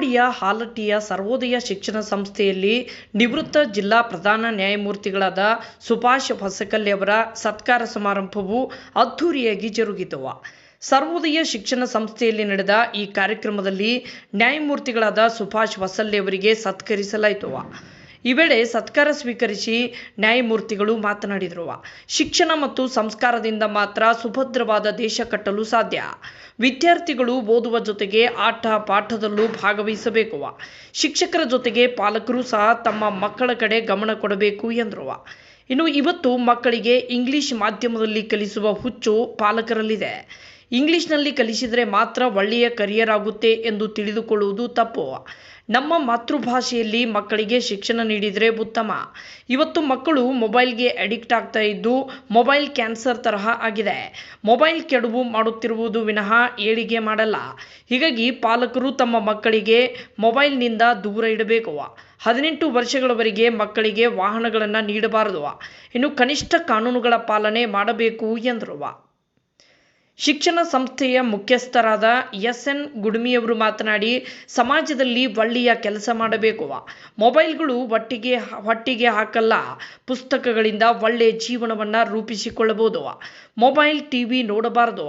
ಚಿಕ್ಕೋಡಿಯ ಹಾಲಟ್ಟಿಯ ಸರ್ವೋದಯ ಶಿಕ್ಷಣ ಸಂಸ್ಥೆಯಲ್ಲಿ ನಿವೃತ್ತ ಜಿಲ್ಲಾ ಪ್ರಧಾನ ನ್ಯಾಯಮೂರ್ತಿಗಳಾದ ಸುಭಾಷ್ ಹೊಸಕಲ್ಲೆ ಅವರ ಸತ್ಕಾರ ಸಮಾರಂಭವು ಅದ್ಧೂರಿಯಾಗಿ ಜರುಗಿತು. ಸರ್ವೋದಯ ಶಿಕ್ಷಣ ಸಂಸ್ಥೆಯಲ್ಲಿ ನಡೆದ ಈ ಕಾರ್ಯಕ್ರಮದಲ್ಲಿ ನ್ಯಾಯಮೂರ್ತಿಗಳಾದ ಸುಭಾಷ್ ಹೊಸಲ್ಲೆ ಅವರಿಗೆ ಸತ್ಕರಿಸಲಾಯಿತು. ಈ ವೇಳೆ ಸತ್ಕಾರ ಸ್ವೀಕರಿಸಿ ನ್ಯಾಯಮೂರ್ತಿಗಳು ಮಾತನಾಡಿದರು. ಶಿಕ್ಷಣ ಮತ್ತು ಸಂಸ್ಕಾರದಿಂದ ಮಾತ್ರ ಸುಭದ್ರವಾದ ದೇಶ ಕಟ್ಟಲು ಸಾಧ್ಯ. ವಿದ್ಯಾರ್ಥಿಗಳು ಓದುವ ಜೊತೆಗೆ ಆಟ ಪಾಠದಲ್ಲೂ ಭಾಗವಹಿಸಬೇಕು. ಶಿಕ್ಷಕರ ಜೊತೆಗೆ ಪಾಲಕರು ಸಹ ತಮ್ಮ ಮಕ್ಕಳ ಕಡೆ ಗಮನ ಕೊಡಬೇಕು ಎಂದರು. ಇನ್ನು ಇವತ್ತು ಮಕ್ಕಳಿಗೆ ಇಂಗ್ಲಿಷ್ ಮಾಧ್ಯಮದಲ್ಲಿ ಕಲಿಸುವ ಹುಚ್ಚು ಪಾಲಕರಲ್ಲಿದೆ. ಇಂಗ್ಲಿಷ್ನಲ್ಲಿ ಕಲಿಸಿದರೆ ಮಾತ್ರ ಒಳ್ಳೆಯ ಕರಿಯರ್ ಆಗುತ್ತೆ ಎಂದು ತಿಳಿದುಕೊಳ್ಳುವುದು ತಪ್ಪು. ನಮ್ಮ ಮಾತೃಭಾಷೆಯಲ್ಲಿ ಮಕ್ಕಳಿಗೆ ಶಿಕ್ಷಣ ನೀಡಿದರೆ ಉತ್ತಮ. ಇವತ್ತು ಮಕ್ಕಳು ಮೊಬೈಲ್ಗೆ ಅಡಿಕ್ಟ್ ಆಗ್ತಾ ಇದ್ದು ಮೊಬೈಲ್ ಕ್ಯಾನ್ಸರ್ ತರಹ ಆಗಿದೆ. ಮೊಬೈಲ್ ಕೆಡುವು ಮಾಡುತ್ತಿರುವುದು ವಿನಃ ಏಳಿಗೆ ಮಾಡಲ್ಲ. ಹೀಗಾಗಿ ಪಾಲಕರು ತಮ್ಮ ಮಕ್ಕಳಿಗೆ ಮೊಬೈಲ್ನಿಂದ ದೂರ ಇಡಬೇಕು. 18 ವರ್ಷಗಳವರೆಗೆ ಮಕ್ಕಳಿಗೆ ವಾಹನಗಳನ್ನು ನೀಡಬಾರದು. ಇನ್ನು ಕನಿಷ್ಠ ಕಾನೂನುಗಳ ಪಾಲನೆ ಮಾಡಬೇಕು ಎಂದರು. ಶಿಕ್ಷಣ ಸಂಸ್ಥೆಯ ಮುಖ್ಯಸ್ಥರಾದ SN ಗುಡುಮಿಯವರು ಮಾತನಾಡಿ, ಸಮಾಜದಲ್ಲಿ ಒಳ್ಳೆಯ ಕೆಲಸ ಮಾಡಬೇಕು. ಮೊಬೈಲ್ಗಳು ಹೊಟ್ಟಿಗೆ ಹಾಕಲ್ಲ. ಪುಸ್ತಕಗಳಿಂದ ಒಳ್ಳೆಯ ಜೀವನವನ್ನು ರೂಪಿಸಿಕೊಳ್ಳಬಹುದು. ಮೊಬೈಲ್ ಟಿವಿ ನೋಡಬಾರದು.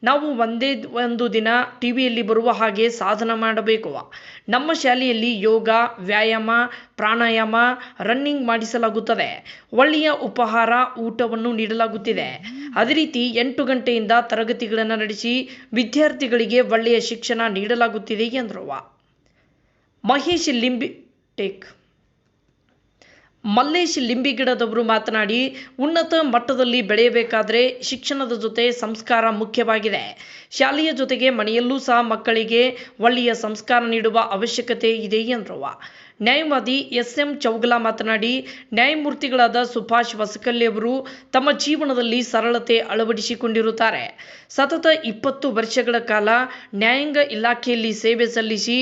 ನಾವು ಒಂದೇ ಒಂದು ದಿನ ಟಿವಿಯಲ್ಲಿ ಬರುವ ಹಾಗೆ ಸಾಧನ ಮಾಡಬೇಕು. ನಮ್ಮ ಶಾಲೆಯಲ್ಲಿ ಯೋಗ, ವ್ಯಾಯಾಮ, ಪ್ರಾಣಾಯಾಮ, ರನ್ನಿಂಗ್ ಮಾಡಿಸಲಾಗುತ್ತದೆ. ಒಳ್ಳೆಯ ಉಪಹಾರ, ಊಟವನ್ನು ನೀಡಲಾಗುತ್ತಿದೆ. ಅದೇ ರೀತಿ 8 ಗಂಟೆಯಿಂದ ತರಗತಿಗಳನ್ನು ನಡೆಸಿ ವಿದ್ಯಾರ್ಥಿಗಳಿಗೆ ಒಳ್ಳೆಯ ಶಿಕ್ಷಣ ನೀಡಲಾಗುತ್ತಿದೆ ಎಂದರು. ಮಲ್ಲೇಶ್ ಲಿಂಬಿಗಿಡದವರು ಮಾತನಾಡಿ, ಉನ್ನತ ಮಟ್ಟದಲ್ಲಿ ಬೆಳೆಯಬೇಕಾದರೆ ಶಿಕ್ಷಣದ ಜೊತೆ ಸಂಸ್ಕಾರ ಮುಖ್ಯವಾಗಿದೆ. ಶಾಲೆಯ ಜೊತೆಗೆ ಮನೆಯಲ್ಲೂ ಸಹ ಮಕ್ಕಳಿಗೆ ಒಳ್ಳೆಯ ಸಂಸ್ಕಾರ ನೀಡುವ ಅವಶ್ಯಕತೆ ಇದೆ ಎಂದರು. ನ್ಯಾಯವಾದಿ SM ಚೌಗಲ ಮಾತನಾಡಿ, ನ್ಯಾಯಮೂರ್ತಿಗಳಾದ ಸುಭಾಷ್ ಹೊಸಕಲ್ಲೆ ಅವರು ತಮ್ಮ ಜೀವನದಲ್ಲಿ ಸರಳತೆ ಅಳವಡಿಸಿಕೊಂಡಿರುತ್ತಾರೆ. ಸತತ 20 ವರ್ಷಗಳ ಕಾಲ ನ್ಯಾಯಾಂಗ ಇಲಾಖೆಯಲ್ಲಿ ಸೇವೆ ಸಲ್ಲಿಸಿ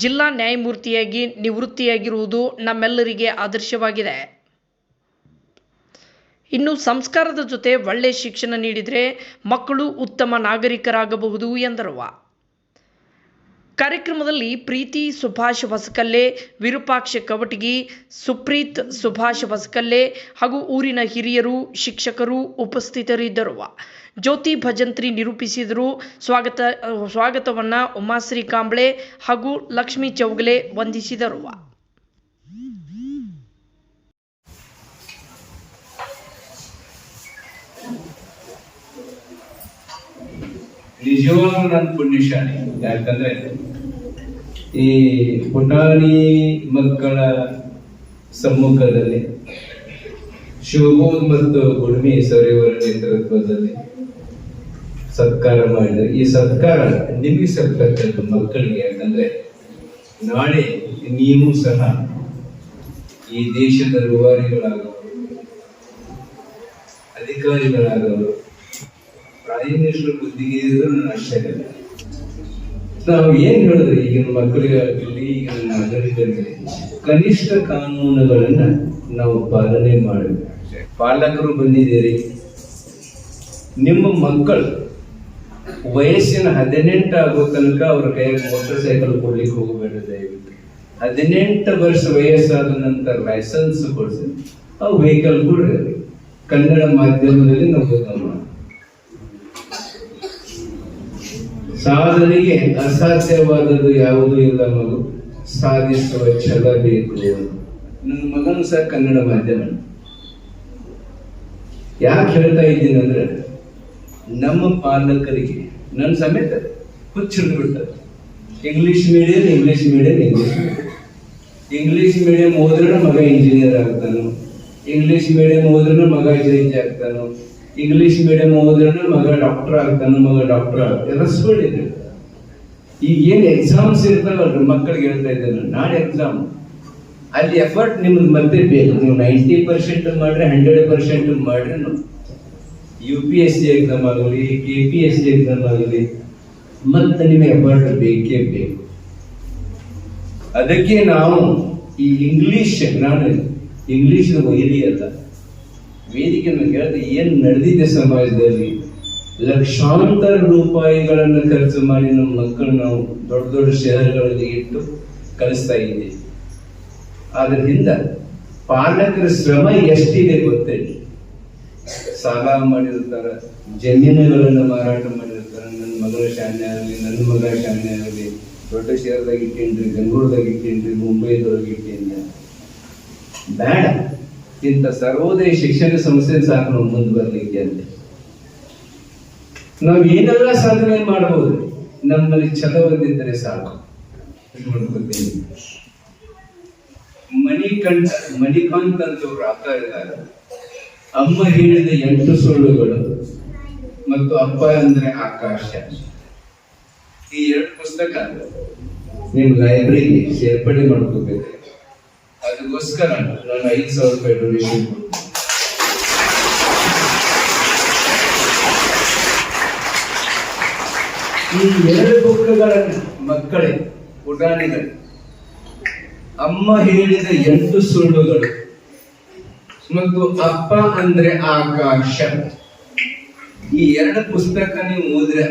ಜಿಲ್ಲಾ ನ್ಯಾಯಮೂರ್ತಿಯಾಗಿ ನಿವೃತ್ತಿಯಾಗಿರುವುದು ನಮ್ಮೆಲ್ಲರಿಗೆ ಆದರ್ಶವಾಗಿದೆ. ಇನ್ನು ಸಂಸ್ಕಾರದ ಜೊತೆ ಒಳ್ಳೆಯ ಶಿಕ್ಷಣ ನೀಡಿದರೆ ಮಕ್ಕಳು ಉತ್ತಮ ನಾಗರಿಕರಾಗಬಹುದು ಎಂದರು. ಕಾರ್ಯಕ್ರಮದಲ್ಲಿ ಪ್ರೀತಿ ಸುಭಾಷ್ ಹೊಸಕಲ್ಲೆ, ವಿರೂಪಾಕ್ಷ ಕವಟಗಿ, ಸುಪ್ರೀತ್ ಸುಭಾಷ್ ಹೊಸಕಲ್ಲೆ ಹಾಗೂ ಊರಿನ ಹಿರಿಯರು, ಶಿಕ್ಷಕರು ಉಪಸ್ಥಿತರಿದ್ದರು. ಜ್ಯೋತಿ ಭಜಂತ್ರಿ ನಿರೂಪಿಸಿದರು. ಸ್ವಾಗತವನ್ನು ಉಮಾಶ್ರೀ ಕಾಂಬ್ಳೆ ಹಾಗೂ ಲಕ್ಷ್ಮೀ ಚೌಗಲೆ ವಂದಿಸಿದರು. ನಿಜವಾಗ್ಲೂ ನನ್ನ ಪುಣ್ಯಶಾಲಿ. ಯಾಕಂದ್ರೆ ಈ ಪುಟಾಣಿ ಮಕ್ಕಳ ಸಮ್ಮುಖದಲ್ಲಿ ಶಿವಬೋಧ್ ಮತ್ತು ಗುಡ್ಮಿ ಸರಿಯವರ ನೇತೃತ್ವದಲ್ಲಿ ಸತ್ಕಾರ ಮಾಡಿದ ಈ ಸತ್ಕಾರ ನಿಮಗೆ ಸತ್ಕರ್ತಕ್ಕಂಥ ಮಕ್ಕಳಿಗೆ. ಯಾಕಂದ್ರೆ ನಾಳೆ ನೀವು ಸಹ ಈ ದೇಶದ ರೂವಾರಿಗಳಾಗವರು, ಅಧಿಕಾರಿಗಳಾಗವರು, ಪ್ರೈಮ್ ಮಿನಿಸ್ಟರ್ ಬುದ್ಧಿಗೆ ನನ್ನ ಆಶ್ಚರ್ಯ. ನಾವು ಏನ್ ಹೇಳಿದ್ರೆ ಈಗಿನ ಮಕ್ಕಳಿಗಾಗಲಿ, ಈಗಿನ ನಾಗರಿಕರಿಗೆ ಕನಿಷ್ಠ ಕಾನೂನುಗಳನ್ನ ನಾವು ಪಾಲನೆ ಮಾಡಬೇಕು. ಪಾಲಕರು ಬಂದಿದ್ದೀರಿ, ನಿಮ್ಮ ಮಕ್ಕಳು ವಯಸ್ಸಿನ 18 ಆಗೋ ತನಕ ಅವ್ರ ಕೈಯಾಗ ಮೋಟರ್ ಸೈಕಲ್ ಕೊಡ್ಲಿಕ್ಕೆ ಹೋಗಬೇಡ. ದಯವಿಟ್ಟು 18 ವರ್ಷ ವಯಸ್ಸಾದ ನಂತರ ಲೈಸೆನ್ಸ್ ಕೊಡಿಸಿ ಆ ವೆಹಿಕಲ್ ಕೊಡ್ರಿ. ಕನ್ನಡ ಮಾಧ್ಯಮದಲ್ಲಿ ನಾವು ಸಾಧನೆಗೆ ಅಸಾಧ್ಯವಾದದ್ದು ಯಾವುದೂ ಇಲ್ಲ ಮಗು, ಸಾಧಿಸುವ ಛಲ ಬೇಕು. ನನ್ನ ಮಗನು ಸಹ ಕನ್ನಡ ಮಾಧ್ಯಮ. ಯಾಕೆ ಹೇಳ್ತಾ ಇದ್ದೀನಿ ಅಂದ್ರೆ, ನಮ್ಮ ಪಾಲಕರಿಗೆ ನನ್ನ ಸಮೇತ ಹುಚ್ಚಿಡ್ಬಿಡ್ತಾರೆ. ಇಂಗ್ಲಿಷ್ ಮೀಡಿಯಂ ಇಂಗ್ಲಿಷ್ ಮೀಡಿಯಂ ಹೋದ್ರೆ ಮಗ ಇಂಜಿನಿಯರ್ ಆಗ್ತಾನು, ಇಂಗ್ಲಿಷ್ ಮೀಡಿಯಂ ಹೋದ್ರೆ ಮಗ ಜಡ್ಜ್ ಆಗ್ತಾನು, ಇಂಗ್ಲಿಷ್ ಮೀಡಿಯಂ ಹೋದ್ರೆ ಮಗ ಡಾಕ್ಟರ್ ಆಗ್ತಾನ, ಮಗ ಡಾಕ್ಟರ್ ರಸ್ಗಳಿದೆ. ಈಗ ಏನ್ ಎಕ್ಸಾಮ್ಸ್ ಇರ್ತಾವಲ್ರಿ ಮಕ್ಕಳಿಗೆ ಹೇಳ್ತಾ ಇದ್ದೇನೆ, ನಾಳೆ ಎಕ್ಸಾಮ್ ಅಲ್ಲಿ ಎಫರ್ಟ್ ನಿಮ್ಗೆ ಮತ್ತೆ ಬೇಕು. ನೀವು 90% ಮಾಡ್ರೆ 100% ಮಾಡ್ರೆ UPSC ಎಕ್ಸಾಮ್ ಆಗಲಿ, KPSC ಎಕ್ಸಾಮ್ ಆಗಲಿ, ಮತ್ತೆ ನಿಮಗೆ ಎಫರ್ಟ್ ಬೇಕೇ ಬೇಕು. ಅದಕ್ಕೆ ನಾವು ಈ ನಾನು ಇಂಗ್ಲಿಷ್ ವೈರಿ ಅಲ್ಲ, ವೇದಿಕೆ ಹೇಳ್ದೆ ಏನ್ ನಡೆದಿದೆ ಸಮಾಜದಲ್ಲಿ. ಲಕ್ಷಾಂತರ ರೂಪಾಯಿಗಳನ್ನು ಖರ್ಚು ಮಾಡಿ ನಮ್ಮ ಮಕ್ಕಳು ನಾವು ದೊಡ್ಡ ದೊಡ್ಡ ಶಹರಗಳಲ್ಲಿ ಇಟ್ಟು ಕಲಿಸ್ತಾ ಇದ್ದೀವಿ. ಆದ್ರಿಂದ ಪಾಲಕರ ಶ್ರಮ ಎಷ್ಟಿದೆ ಗೊತ್ತೇ. ಸಾಲ ಮಾಡಿರ್ತಾರೆ, ಜಮೀನುಗಳನ್ನು ಮಾರಾಟ ಮಾಡಿರ್ತಾರೆ. ನನ್ನ ಮಗಳ ಶಾಲೆ ಆಗಲಿ, ನನ್ನ ಮಗ ಶಾಲೆ ಆಗಲಿ, ದೊಡ್ಡ ಶಹರದಾಗ ಇಟ್ಟೇನ್ರಿ, ಬೆಂಗಳೂರದಾಗ ಇಟ್ಟೇನ್ರಿ, ಮುಂಬೈದೊಳಗೆ ಇಟ್ಟೇನ್ರಿ. ಬೇಡ, ಇಂಥ ಸರ್ವೋದಯ ಶಿಕ್ಷಣ ಸಂಸ್ಥೆ ಸಾಕು ನಾವು ಮುಂದೆ ಬರ್ಲಿಕ್ಕೆ ಅಂತ. ನಾವು ಏನೆಲ್ಲ ಸಾಧನೆ ಮಾಡಬಹುದು, ನಮ್ಮಲ್ಲಿ ಛಲವದಿದ್ದರೆ ಸಾಕು. ಮಣಿಕಾಂತ್ ಅಂತವ್ರು ಆಗ್ತಾ ಇದ್ದಾರೆ. ಅಮ್ಮ ಹೇಳಿದ 8 ಸುಳ್ಳುಗಳು ಮತ್ತು ಅಪ್ಪ ಅಂದ್ರೆ ಆಕಾಶ, ಈ 2 ಪುಸ್ತಕ ನಿಮ್ ಲೈಬ್ರರಿಗೆ ಸೇರ್ಪಡೆ ಮಾಡ್ಕೋಬೇಕು. ಅದಕ್ಕೋಸ್ಕರ ನಾನು 5,000 ರೂಪಾಯಿ ಡೊನೇಷನ್ ಕೊಡ್ತೀನಿ. ಈ 2 ಬುಕ್ಗಳನ್ನು ಮಕ್ಕಳೇ, ಪುಟಾಣಿಗಳು, ಅಮ್ಮ ಹೇಳಿದ 8 ಸುಳ್ಳುಗಳು ಮತ್ತು ಅಪ್ಪ ಅಂದ್ರೆ ಆಕಾಶ, ಈ 2 ಪುಸ್ತಕ ನೀವು ಓದಿದ್ರೆ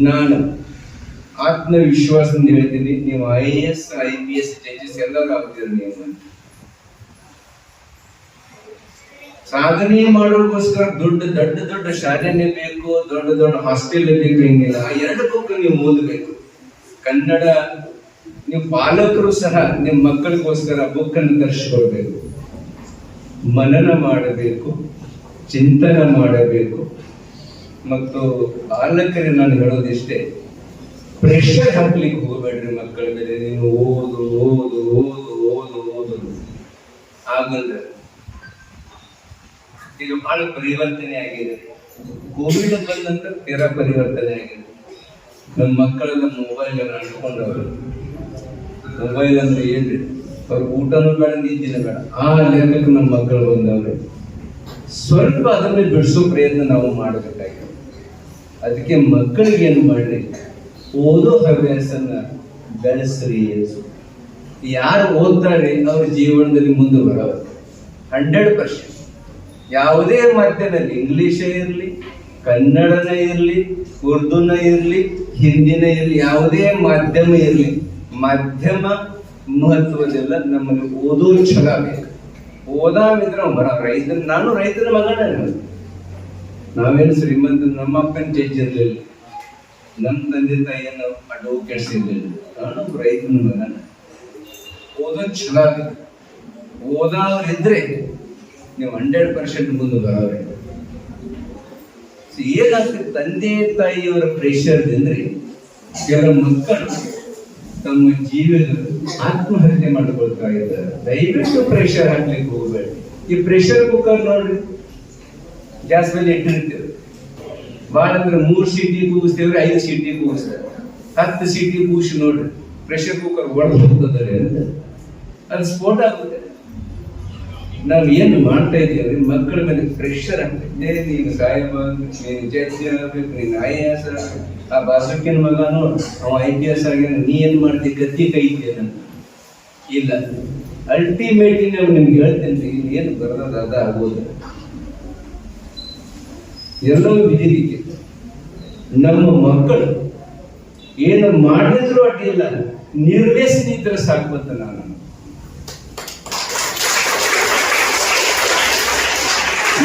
ನಾನು ಆತ್ಮವಿಶ್ವಾಸದಿಂದ ಹೇಳ್ತೀನಿ, ನೀವು IAS IPS ಜಡ್ಜಸ್ ಎಲ್ಲರೂ ಆಗ್ತೀರಿ. ನೀವು ಸಾಧನೆ ಮಾಡೋಕ್ಕೋಸ್ಕರ ದೊಡ್ಡ ಶಾಲೆನೇ ಬೇಕು, ದೊಡ್ಡ ಹಾಸ್ಟೆಲ್ ಬೇಕು, ಹಿಂಗಿಲ್ಲ. ಆ 2 ಬುಕ್ ನೀವು ಓದಬೇಕು. ಕನ್ನಡ ನೀವು ಪಾಲಕರು ಸಹ ನಿಮ್ಮ ಮಕ್ಕಳಿಗೋಸ್ಕರ ಬುಕ್ ಅನ್ನು ತರಿಸಿಕೊಳ್ಬೇಕು, ಮನನ ಮಾಡಬೇಕು, ಚಿಂತನೆ ಮಾಡಬೇಕು. ಮತ್ತು ಪಾಲಕರಿಗೆ ನಾನು ಹೇಳೋದಿಷ್ಟೇ, ಪ್ರೆಷರ್ ಹಾಕ್ಲಿಕ್ಕೆ ಹೋಗ್ಬೇಡ್ರಿ ಮಕ್ಕಳ ಮೇಲೆ. ನೀನು ಓದು ಓದು ಓದು ಓದು ಓದು ಆಗಲ್ಲ. ಈಗ ಬಹಳ ಪರಿವರ್ತನೆ ಆಗಿದೆ. ಕೋವಿಡ್ ಬಂದ ನಂತರ ತೀರಾ ಪರಿವರ್ತನೆ ಆಗಿದೆ. ನಮ್ಮ ಮಕ್ಕಳೆಲ್ಲ ಮೊಬೈಲ್ ಅಂಟ್ಕೊಂಡವ್ರು. ಮೊಬೈಲ್ ಅಂದ್ರೆ ಏನ್ರಿ, ಅವ್ರ ಊಟನೂ ಬೇಡ, ನಿದ್ದಿನ ಬೇಡ, ಆ ಲೆಕ್ಕಕ್ಕೆ ನಮ್ಮ ಮಕ್ಕಳು ಬಂದವ್ರೆ. ಸ್ವಲ್ಪ ಅದನ್ನ ಬಿಡಿಸೋ ಪ್ರಯತ್ನ ನಾವು ಮಾಡಬೇಕಾಗಿದೆ. ಅದಕ್ಕೆ ಮಕ್ಕಳಿಗೆ ಏನು ಮಾಡ್ರಿ, ಓದೋ ಹವ್ಯಾಸನ ಬೆಳೆಸ್ರಿ. ಯಾರು ಓದ್ತಾರೆ ಅವ್ರ ಜೀವನದಲ್ಲಿ ಮುಂದೆ ಬರೋರು 100%. ಯಾವುದೇ ಮಾಧ್ಯಮದಲ್ಲಿ, ಇಂಗ್ಲಿಷೇ ಇರಲಿ, ಕನ್ನಡನೇ ಇರಲಿ, ಉರ್ದುನೇ ಇರಲಿ, ಹಿಂದಿನೇ ಇರಲಿ, ಯಾವುದೇ ಮಾಧ್ಯಮ ಇರಲಿ, ಮಾಧ್ಯಮ ಮಹತ್ವದೆಲ್ಲ ನಮಗೆ ಓದೋ ಛಲ ಬೇಕು. ಓದಾವಿದ್ರೆ ರೈತರ, ನಾನು ರೈತರ ಮಗನ. ನಾವೇನು ಶ್ರೀಮಂತ, ನಮ್ಮ ಅಪ್ಪನ ಜಡ್ಜ್ ಇರಲಿಲ್ಲ, ನಮ್ಮ ತಂದೆ ತಾಯಿಯನ್ನು ಅಡ್ವೊಕೇಟ್ಸ್ ಇರಲಿಲ್ಲ. ನಾನು ರೈತನ ಮಗನ. ಓದೋ ಛಲ ಬೇಕು. ಓದಾವ್ರಿದ್ರೆ ನೀವು 100% ಮುಂದೆ ಬರೋರೆ. ಏನಾಗ್ತದೆ, ತಂದೆ ತಾಯಿಯವರ ಪ್ರೆಷರ್ ಅಂದ್ರೆ ಕೆಲವು ಮಕ್ಕಳು ತಮ್ಮ ಜೀವನ ಆತ್ಮಹತ್ಯೆ ಮಾಡ್ಕೊಳ್ತಾ ಇದ್ದಾರೆ. ದಯವಿಟ್ಟು ಪ್ರೆಷರ್ ಹಾಕ್ಲಿಕ್ಕೆ ಹೋಗ್ಬೇಡಿ. ಈ ಪ್ರೆಷರ್ ಕುಕ್ಕರ್ ನೋಡ್ರಿ, ಗ್ಯಾಸ್ ಮೇಲೆ ಇಟ್ಟಿರ್ತೀವಿ. ಭಾಳ ಅಂದ್ರೆ 3 ಸೀಟಿ ಕೂಗಿಸ್ತೇವ್ರಿ, 5 ಸೀಟಿ ಕೂಗಿಸ್ತಾರೆ, 10 ಸೀಟಿ ಕೂಗಿಸಿ ನೋಡ್ರಿ, ಪ್ರೆಷರ್ ಕುಕ್ಕರ್ ಒಡೆದು ಹೋಗ್ತದೆ ಅಂತ, ಅದು ಸ್ಫೋಟ ಆಗುತ್ತೆ. ನಾವು ಏನು ಮಾಡ್ತಾ ಇದ್ದೀವಿ, ಮಕ್ಕಳ ಮೇಲೆ ಪ್ರೆಷರ್ ಆಗ್ತದೆ. ನೀನು ಸಾಹೇಬ, ನೀನು ಜಡ್ಜ್ ಆಗ್ಬೇಕು, ನೀನು IAS ಆಗ್ಬೇಕು. ಆ ಬಾಸುಕಿನ ಮಗನು ಅವ IPS ಆಗ್ಯಾನ, ನೀ ಏನ್ ಮಾಡ್ತಿ, ಗತಿ ಕೈತೇನ? ಇಲ್ಲ, ಅಲ್ಟಿಮೇಟ್ಲಿ ನಾವು ನಿಮ್ಗೆ ಹೇಳ್ತೇನೆ, ಇಲ್ಲಿ ಏನು ಬರೋದು ಅದ ಆಗೋದು. ಎಲ್ಲೋ ವಿಧಿಲಿಕ್ಕೆ ನಮ್ಮ ಮಕ್ಕಳು ಏನು ಮಾಡಿದ್ರು ಅಡ್ಡಿಲ್ಲ, ನಿರ್ವ್ಯಸನಿದ್ರೆ ಸಾಕ್ಬತ್ತ. ನಾನು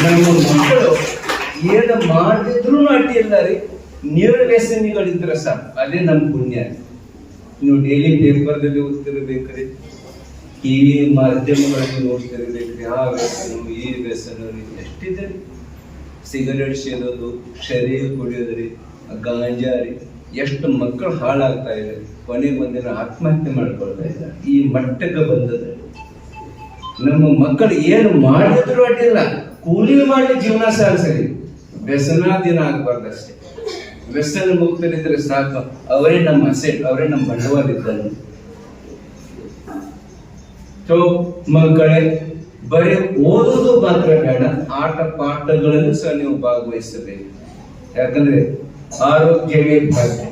ನಮ್ಮ ಮಕ್ಕಳು ಏನು ಮಾಡಿದ್ರು ಅಡ್ಡಿಲ್ಲ ರೀ, ನಿರ್ವ್ಯಸನಿಗಳಿದ್ರೆ ಸಾಕು, ಅದೇ ನಮ್ಮ ಪುಣ್ಯ. ನೀವು ಡೈಲಿ ಪೇಪರ್ದಲ್ಲಿ ಓದ್ತಿರ್ಬೇಕ್ರಿ, ಟಿವಿ ಮಾಧ್ಯಮಗಳಲ್ಲಿ ನೋಡ್ತಿರ್ಬೇಕ್ರಿ. ಆ ವ್ಯಸನ, ಈ ವ್ಯಸನ ರೀ ಎಷ್ಟಿದೆ. ಸಿಗರೇಟ್ ಸೇದೋದು, ಶರೀರ ಕುಡಿಯೋದ್ರಿ, ಗಾಂಜಾ ರೀ, ಎಷ್ಟು ಮಕ್ಕಳು ಹಾಳಾಗ್ತಾ ಇದೆ. ಕೊನೆಗೆ ಒಂದಿನ ಆತ್ಮಹತ್ಯೆ ಮಾಡ್ಕೊಳ್ತಾ ಇದ್ದಾರೆ. ಈ ಮಟ್ಟಕ್ಕೆ ಬಂದದ. ನಮ್ಮ ಮಕ್ಕಳು ಏನು ಮಾಡಿದ್ರು ಅಡ್ಡಿಲ್ಲ, ಕೂಲಿ ಮಾಡಿ ಜೀವನ ಸಾಗಿಸಲಿ, ವ್ಯಸನಾಧೀನ ಆಗ್ಬಾರ್ದಷ್ಟೇ. ವ್ಯಸನ ಮುಕ್ತರಿದ್ರೆ ಸಾಕು, ಅವರೇ ನಮ್ಮ ಅಸೆಟ್, ಅವರೇ ನಮ್ಮ ಬಂಡವಾಳ ಇದ್ದಂತೆ. ಸೊ ಮಕ್ಕಳೇ, ಬರೀ ಓದೋದು ಮಾತ್ರ ಬೇಡ, ಆಟ ಪಾಠಗಳಲ್ಲೂ ಸಹ ನೀವು ಭಾಗವಹಿಸಬೇಕು. ಯಾಕಂದ್ರೆ ಆರೋಗ್ಯವೇ ಭಾಗ್ಯ.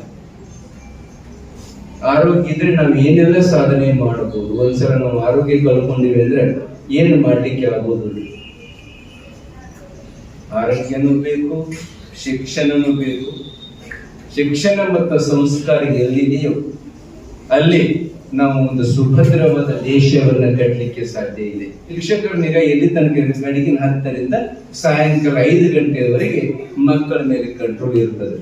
ಆರೋಗ್ಯ ಇದ್ರೆ ನಾವು ಏನೆಲ್ಲ ಸಾಧನೆ ಮಾಡಬಹುದು. ಒಂದ್ಸಲ ನಾವು ಆರೋಗ್ಯ ಕಳ್ಕೊಂಡಿವಿ ಅಂದ್ರೆ ಏನು ಮಾಡ್ಲಿಕ್ಕೆ ಆಗೋದು. ಆರೋಗ್ಯನೂ ಬೇಕು, ಶಿಕ್ಷಣನೂ ಬೇಕು. ಶಿಕ್ಷಣ ಮತ್ತು ಸಂಸ್ಕಾರ ಎಲ್ಲಿದೆಯೋ ಅಲ್ಲಿ ನಾವು ಒಂದು ಸುಭದ್ರವಾದ ದೇಶವನ್ನ ಕಟ್ಟಲಿಕ್ಕೆ ಸಾಧ್ಯ ಇದೆ. ಶಿಕ್ಷಕರ ನಿಗಾ ಎಲ್ಲಿ ತನಕ ಬೆಳಗಿನ 10ರಿಂದ ಸಾಯಂಕಾಲ 5 ಗಂಟೆಯವರೆಗೆ ಮಕ್ಕಳ ಮೇಲೆ ಕಂಟ್ರೋಲ್ ಇರ್ತದೆ.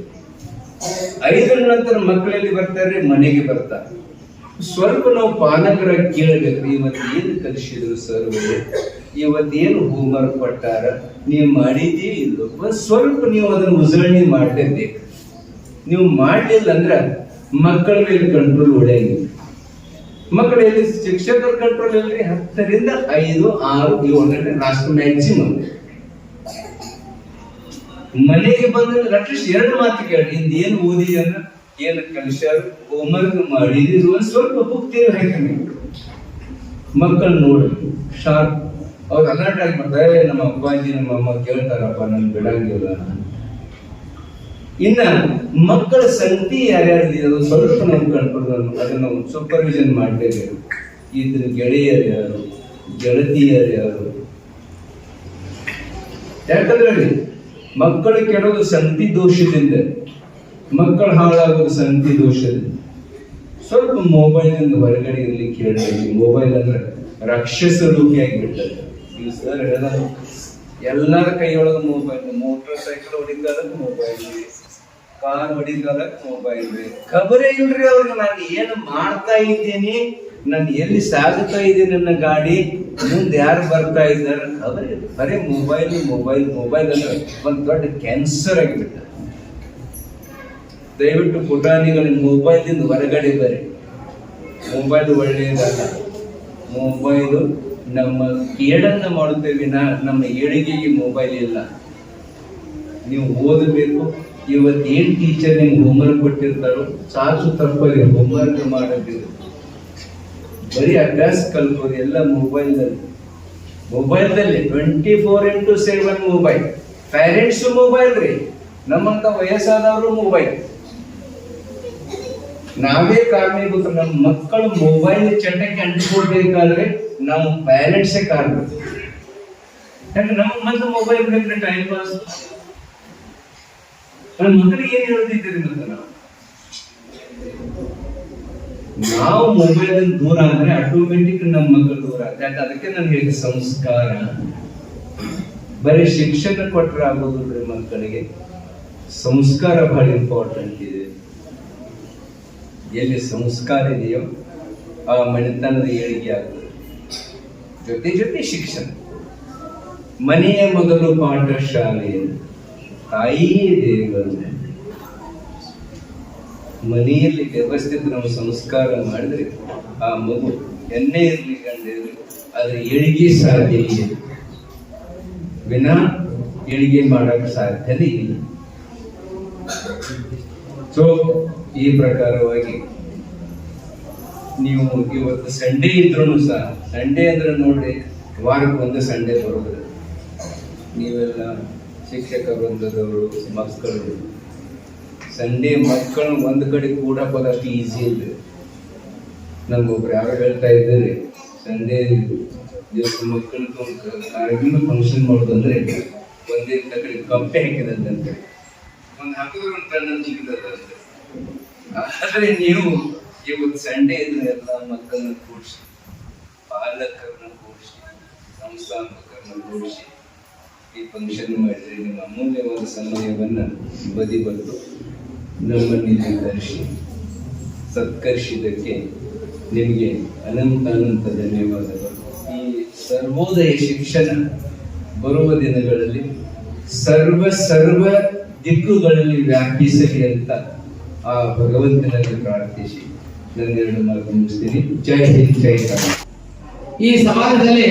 5ರ ನಂತರ ಮಕ್ಕಳಲ್ಲಿ ಬರ್ತಾರೆ, ಮನೆಗೆ ಬರ್ತಾರೆ. ಸ್ವಲ್ಪ ನಾವು ಪಾಲಕರ ಕೇಳಬೇಕು, ಇವತ್ತು ಏನು ಕಲಿಸಿದ್ರು ಸರ್, ಇವತ್ತೇನು ಹೋಮ್ವರ್ಕ್ ಕೊಟ್ಟಾರ, ನೀವು ಮಾಡಿದ್ದೇ ಇಲ್ಲೋ, ಸ್ವಲ್ಪ ನೀವು ಅದನ್ನು ಉಜಳಣೆ ಮಾಡಲೇಬೇಕು. ನೀವು ಮಾಡಲಿಲ್ಲ ಅಂದ್ರೆ ಮಕ್ಕಳ ಮೇಲೆ ಕಂಟ್ರೋಲ್ ಹೊಡೆಯಂಗಿಲ್ಲ. ಮಕ್ಕಳಲ್ಲಿ ಶಿಕ್ಷಕರ ಕಂಟ್ರೋಲ್ ಅಲ್ಲಿ 10ರಿಂದ 5, 6, 7 ಲಾಸ್ಟ್ ಮ್ಯಾಕ್ಸಿಮಮ್. ಮನೆಗೆ ಬಂದ್ರೆ ಅಟ್ಲೀಸ್ಟ್ 2 ಮಾತು ಕೇಳಿ, ಇಂದೇನು ಓದಿ ಅಂದ್ರೆ ಏನು ಕಲಿಸ್ಯಾರ, ಹೋಮ್ವರ್ಕ್ ಮಾಡಿದ್ರು, ಒಂದು ಸ್ವಲ್ಪ ಬುಕ್ ತೀರ್ ಹಾಕಿ ಮಕ್ಕಳು ನೋಡಿ ಶಾರ್ಪ್ ಅವ್ರು ಅಲರ್ಟ್ ಆಗಿ ಬರ್ತಾರೆ. ನಮ್ಮ ಅಪ್ಪಾಜಿ ನಮ್ಮ ಅಮ್ಮ ಕೇಳ್ತಾರಪ್ಪ, ನನ್ ಬಿಡಂಗಿಲ್ಲ. ಇನ್ನ ಮಕ್ಕಳ ಸಂಗತಿ ಯಾರ್ಯಾರು ಸ್ವಲ್ಪ ನಾವು ಕಂಟ್ರೋಲ್ ಅದನ್ನ ಸೂಪರ್ವಿಷನ್ ಮಾಡಲೇಬೇಕು. ಇದ್ರ ಗೆಳೆಯರು ಯಾರು, ಗೆಳತಿಯರು ಯಾರು, ಯಾಕಂದ್ರೆ ಮಕ್ಕಳು ಕೆಡೋದು ಸಂಗತಿ ದೋಷದಿಂದ, ಮಕ್ಕಳು ಹಾಳಾಗೋದು ಸಂಗತಿ ದೋಷದಿಂದ. ಸ್ವಲ್ಪ ಮೊಬೈಲ್ ಹೊರಗಡೆ ಇರ್ಲಿಕ್ಕೆ ಹೇಳ್ತೀವಿ. ಮೊಬೈಲ್ ಅಂದ್ರೆ ರಾಕ್ಷಸ ರೂಪಿಯಾಗಿ ಬಿಡ್ತದೆ. ಈ ಸರ್ ಹೇಳ ಎಲ್ಲರ ಕೈಯೊಳಗೆ ಮೊಬೈಲ್, ಮೋಟರ್ ಸೈಕಲ್ ಹೊಡಿಕಾಲಕ್ಕೆ ಮೊಬೈಲ್, ಕಾರ್ ಹೊಡಿಕಾಲಕ್ಕೆ ಮೊಬೈಲ್. ಖಬರೇ ಇಲ್ರಿ ಅವ್ರಿಗೆ ನಾನು ಏನು ಮಾಡ್ತಾ ಇದ್ದೀನಿ, ನಾನು ಎಲ್ಲಿ ಸಾಗುತ್ತಾ ಇದ್ದೀನಿ, ನನ್ನ ಗಾಡಿ ಮುಂದೆ ಯಾರು ಬರ್ತಾ ಇದ್ದಾರೆ ಖಬರೇ ಇಲ್ಲ. ಬರೇ ಮೊಬೈಲ್ ಮೊಬೈಲ್ ಮೊಬೈಲ್ ಅಂದ್ರೆ ಒಂದು ದೊಡ್ಡ ಕ್ಯಾನ್ಸರ್ ಆಗಿಬಿಟ್ಟ. ದಯವಿಟ್ಟು ಪುಟಾಣಿಗಳಿಗೆ ಮೊಬೈಲಿಂದ ಹೊರಗಡೆ ಬರ್ರಿ. ಮೊಬೈಲ್ ಒಳ್ಳೆಯದಲ್ಲ. ಮೊಬೈಲು ನಮ್ಮ ಕೇಡನ್ನ ಮಾಡುತ್ತೇವೆ, ನಮ್ಮ ಏಳಿಗೆಗೆ ಮೊಬೈಲ್ ಇಲ್ಲ. ನೀವು ಓದಬೇಕು. ಇವತ್ತೇನ್ ಟೀಚರ್ ನಿಮ್ಗೆ ಹೋಮ್ವರ್ಕ್ ಕೊಟ್ಟಿರ್ತಾರೋ ಸಾಕು ತಪ್ಪಲ್ಲಿ ಹೋಮ್ವರ್ಕ್ ಮಾಡೋದಿಲ್ಲ, ಬರೀ ಅಭ್ಯಾಸ ಕಲ್ಕೋದು ಎಲ್ಲ ಮೊಬೈಲ್ದಲ್ಲಿ. 24x7 mobile. ಪೇರೆಂಟ್ಸ್ ಮೊಬೈಲ್ ರೀ, ನಮ್ಮಂತ ವಯಸ್ಸಾದವರು ಮೊಬೈಲ್. ನಾವೇ ಕಾರಣೀಭೂತ. ನಮ್ಮ ಮಕ್ಕಳು ಮೊಬೈಲ್ ಚಟಕ್ಕೆ ಅಂಟಿಕೊಳ್ಬೇಕಾದ್ರೆ ನಾವು ಪೇರೆಂಟ್ಸೇ ಕಾರಣ. ಯಾಕಂದ್ರೆ ನಮ್ಮ ಮತ್ತೆ ಮೊಬೈಲ್ ಬೇಕ್ರೆ ಟೈಮ್ ಪಾಸ್. ನನ್ನ ಮಕ್ಕಳಿಗೆ ಏನ್ ಹೇಳ್ತಿದ್ದೀರಿ ಮತ್ತೆ ನಾವು ಮೊಬೈಲ್ ದೂರ ಆದ್ರೆ ಆಟೋಮೆಟಿಕ್ ನಮ್ಮ ಮಕ್ಕಳು ದೂರ ಆಗ್ತದೆ. ಅದಕ್ಕೆ ನಾನು ಹೇಳಿದ ಸಂಸ್ಕಾರ. ಬರೀ ಶಿಕ್ಷಣ ಕೊಟ್ಟರೆ ಆಗೋದಿಲ್ರಿ, ಮಕ್ಕಳಿಗೆ ಸಂಸ್ಕಾರ ಬಹಳ ಇಂಪಾರ್ಟೆಂಟ್ ಇದೆ. ಎಲ್ಲಿ ಸಂಸ್ಕಾರ ಇದೆಯೋ ಆ ಮನೆತನದ ಏಳಿಗೆ ಆಗ್ತದೆ. ಜೊತೆ ಜೊತೆ ಶಿಕ್ಷಣ. ಮನೆಯ ಮೊದಲು ಪಾಠ ಶಾಲೆ, ತಾಯಿಯೇ ದೇವರು. ಮನೆಯಲ್ಲಿ ವ್ಯವಸ್ಥಿತ ನಾವು ಸಂಸ್ಕಾರ ಮಾಡಿದ್ರೆ ಆ ಮಗು ಎಣ್ಣೆ ಇರಲಿ ಗಂಡ ಇರಲಿ ಅದ್ರ ಏಳಿಗೆ ಸಾಧ್ಯ ಇದೆ. ವಿನಾ ಏಳಿಗೆ ಮಾಡಕ್ಕೆ ಸಾಧ್ಯತೆ ಇಲ್ಲ. ಸೊ ಈ ಪ್ರಕಾರವಾಗಿ ನೀವು ಇವತ್ತು ಸಂಡೇ ಇದ್ರೂ ಸಹ, ಸಂಡೇ ಅಂದ್ರೆ ನೋಡ್ರಿ ವಾರಕ್ಕೆ ಒಂದು ಸಂಡೇ ಬರೋದು. ನೀವೆಲ್ಲ ಶಿಕ್ಷಕ ವೃಂದದವರು, ಮಕ್ಕಳು ಸಂಡೇ ಮಕ್ಕಳು ಒಂದು ಕಡೆ ಕೂಡಕ್ಕೋದು ಅಷ್ಟು ಈಸಿ ಇಲ್ಲ. ನಮ್ಗೊಬ್ರು ಯಾರು ಹೇಳ್ತಾ ಇದ್ದಾರೆ, ಸಂಡೇ ದಿವಸ ಮಕ್ಕಳದ್ದು ಕಾರ್ಯಕ್ರಮ ಫಂಕ್ಷನ್ ಮಾಡೋದಂದ್ರೆ ಒಂದೇ ಕಡೆ ಕಂಪೆ ಹಾಕಿದಂತೆ, ಒಂದು ಹಾಕಿದ್ರೆ ಒಂದು ಕಣ್ಣ ಸಿಗಿದಂತೆ. ಆದ್ರೆ ನೀವು ಇವತ್ತು ಸಂಡೇ ಇದ್ರೆ ಎಲ್ಲ ಮಕ್ಕಳನ್ನ ಕೂಡಿಸಿ, ಪಾಲಕರನ್ನ ಕೂಡಿಸಿ, ಸಂಸ್ಥಾಪಕರನ್ನ ಕೂಡಿಸಿ ಈ ಫಂಕ್ಷನ್ ಮಾಡಿದ್ರೆ ನಿಮ್ಮ ಅಮೂಲ್ಯವಾದ ಸಮಯವನ್ನ ಬದಿ ಬರೆದು ನಮ್ಮನ್ನು ನಿರ್ಧರಿಸಿ ಸತ್ಕರಿಸಿದ್ದಕ್ಕೆ ನಿಮಗೆ ಅನಂತ ಧನ್ಯವಾದಗಳು. ಈ ಸರ್ವೋದಯ ಶಿಕ್ಷಣ ಬರುವ ದಿನಗಳಲ್ಲಿ ಸರ್ವ ದಿಕ್ಕುಗಳಲ್ಲಿ ವ್ಯಾಪಿಸಲಿ ಅಂತ ಆ ಭಗವಂತನಲ್ಲಿ ಪ್ರಾರ್ಥಿಸಿ ನನ್ನ 2 ಮಾತು ಮುಗಿಸ್ತೀನಿ. ಜೈ ಹಿಂದ್, ಜೈ ಕರ್ನಾಟಕ. ಈ ಸಮಾಜದಲ್ಲಿ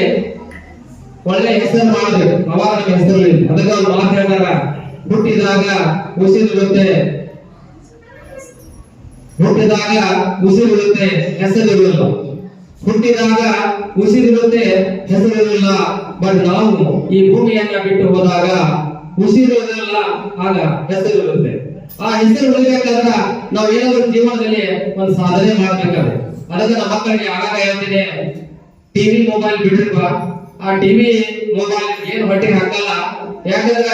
ಒಳ್ಳೆ ಹೆಸರು ಮಾಡಬೇಕು, ಅವಾಗ ನಮ್ಮ ಹೆಸರು. ಅದಕ್ಕೆ ಒಂದು ಮಾತು ಹೇಳ್ತಾರ, ಹುಟ್ಟಿದಾಗ ಉಸಿರಿರುತ್ತೆ, ಹೆಸರಿರುವುದಿಲ್ಲ. ಹುಟ್ಟಿದಾಗ ಉಸಿರಿರುತ್ತೆ, ಹೆಸರಿರಲಿಲ್ಲ. ಬಟ್ ನಾವು ಈ ಭೂಮಿಯನ್ನ ಬಿಟ್ಟು ಹೋದಾಗ ಉಸಿರಿರೋದಿಲ್ಲ, ಆಗ ಹೆಸರಿರುತ್ತೆ. ಆ ಹೆಸರು ಉಳಿಬೇಕಾದ್ರ ನಾವು ಏನಾದ್ರು ಜೀವನದಲ್ಲಿ ಒಂದು ಸಾಧನೆ ಮಾಡ್ಬೇಕಾದ್ರೆ, ಅದಕ್ಕೆ ನಮ್ಮ ಮಕ್ಕಳಿಗೆ ಆಗಾಗ ಹೇಳ್ತೀನಿ, ಟಿವಿ ಮೊಬೈಲ್ ಬಿಡ್ರಿಪ್ಪ. ಆ ಟಿವಿ ಮೊಬೈಲ್ ಏನು ಹೊಟ್ಟೆಗೆ ಹಾಕಲ್ಲ. ಯಾಕಂದ್ರ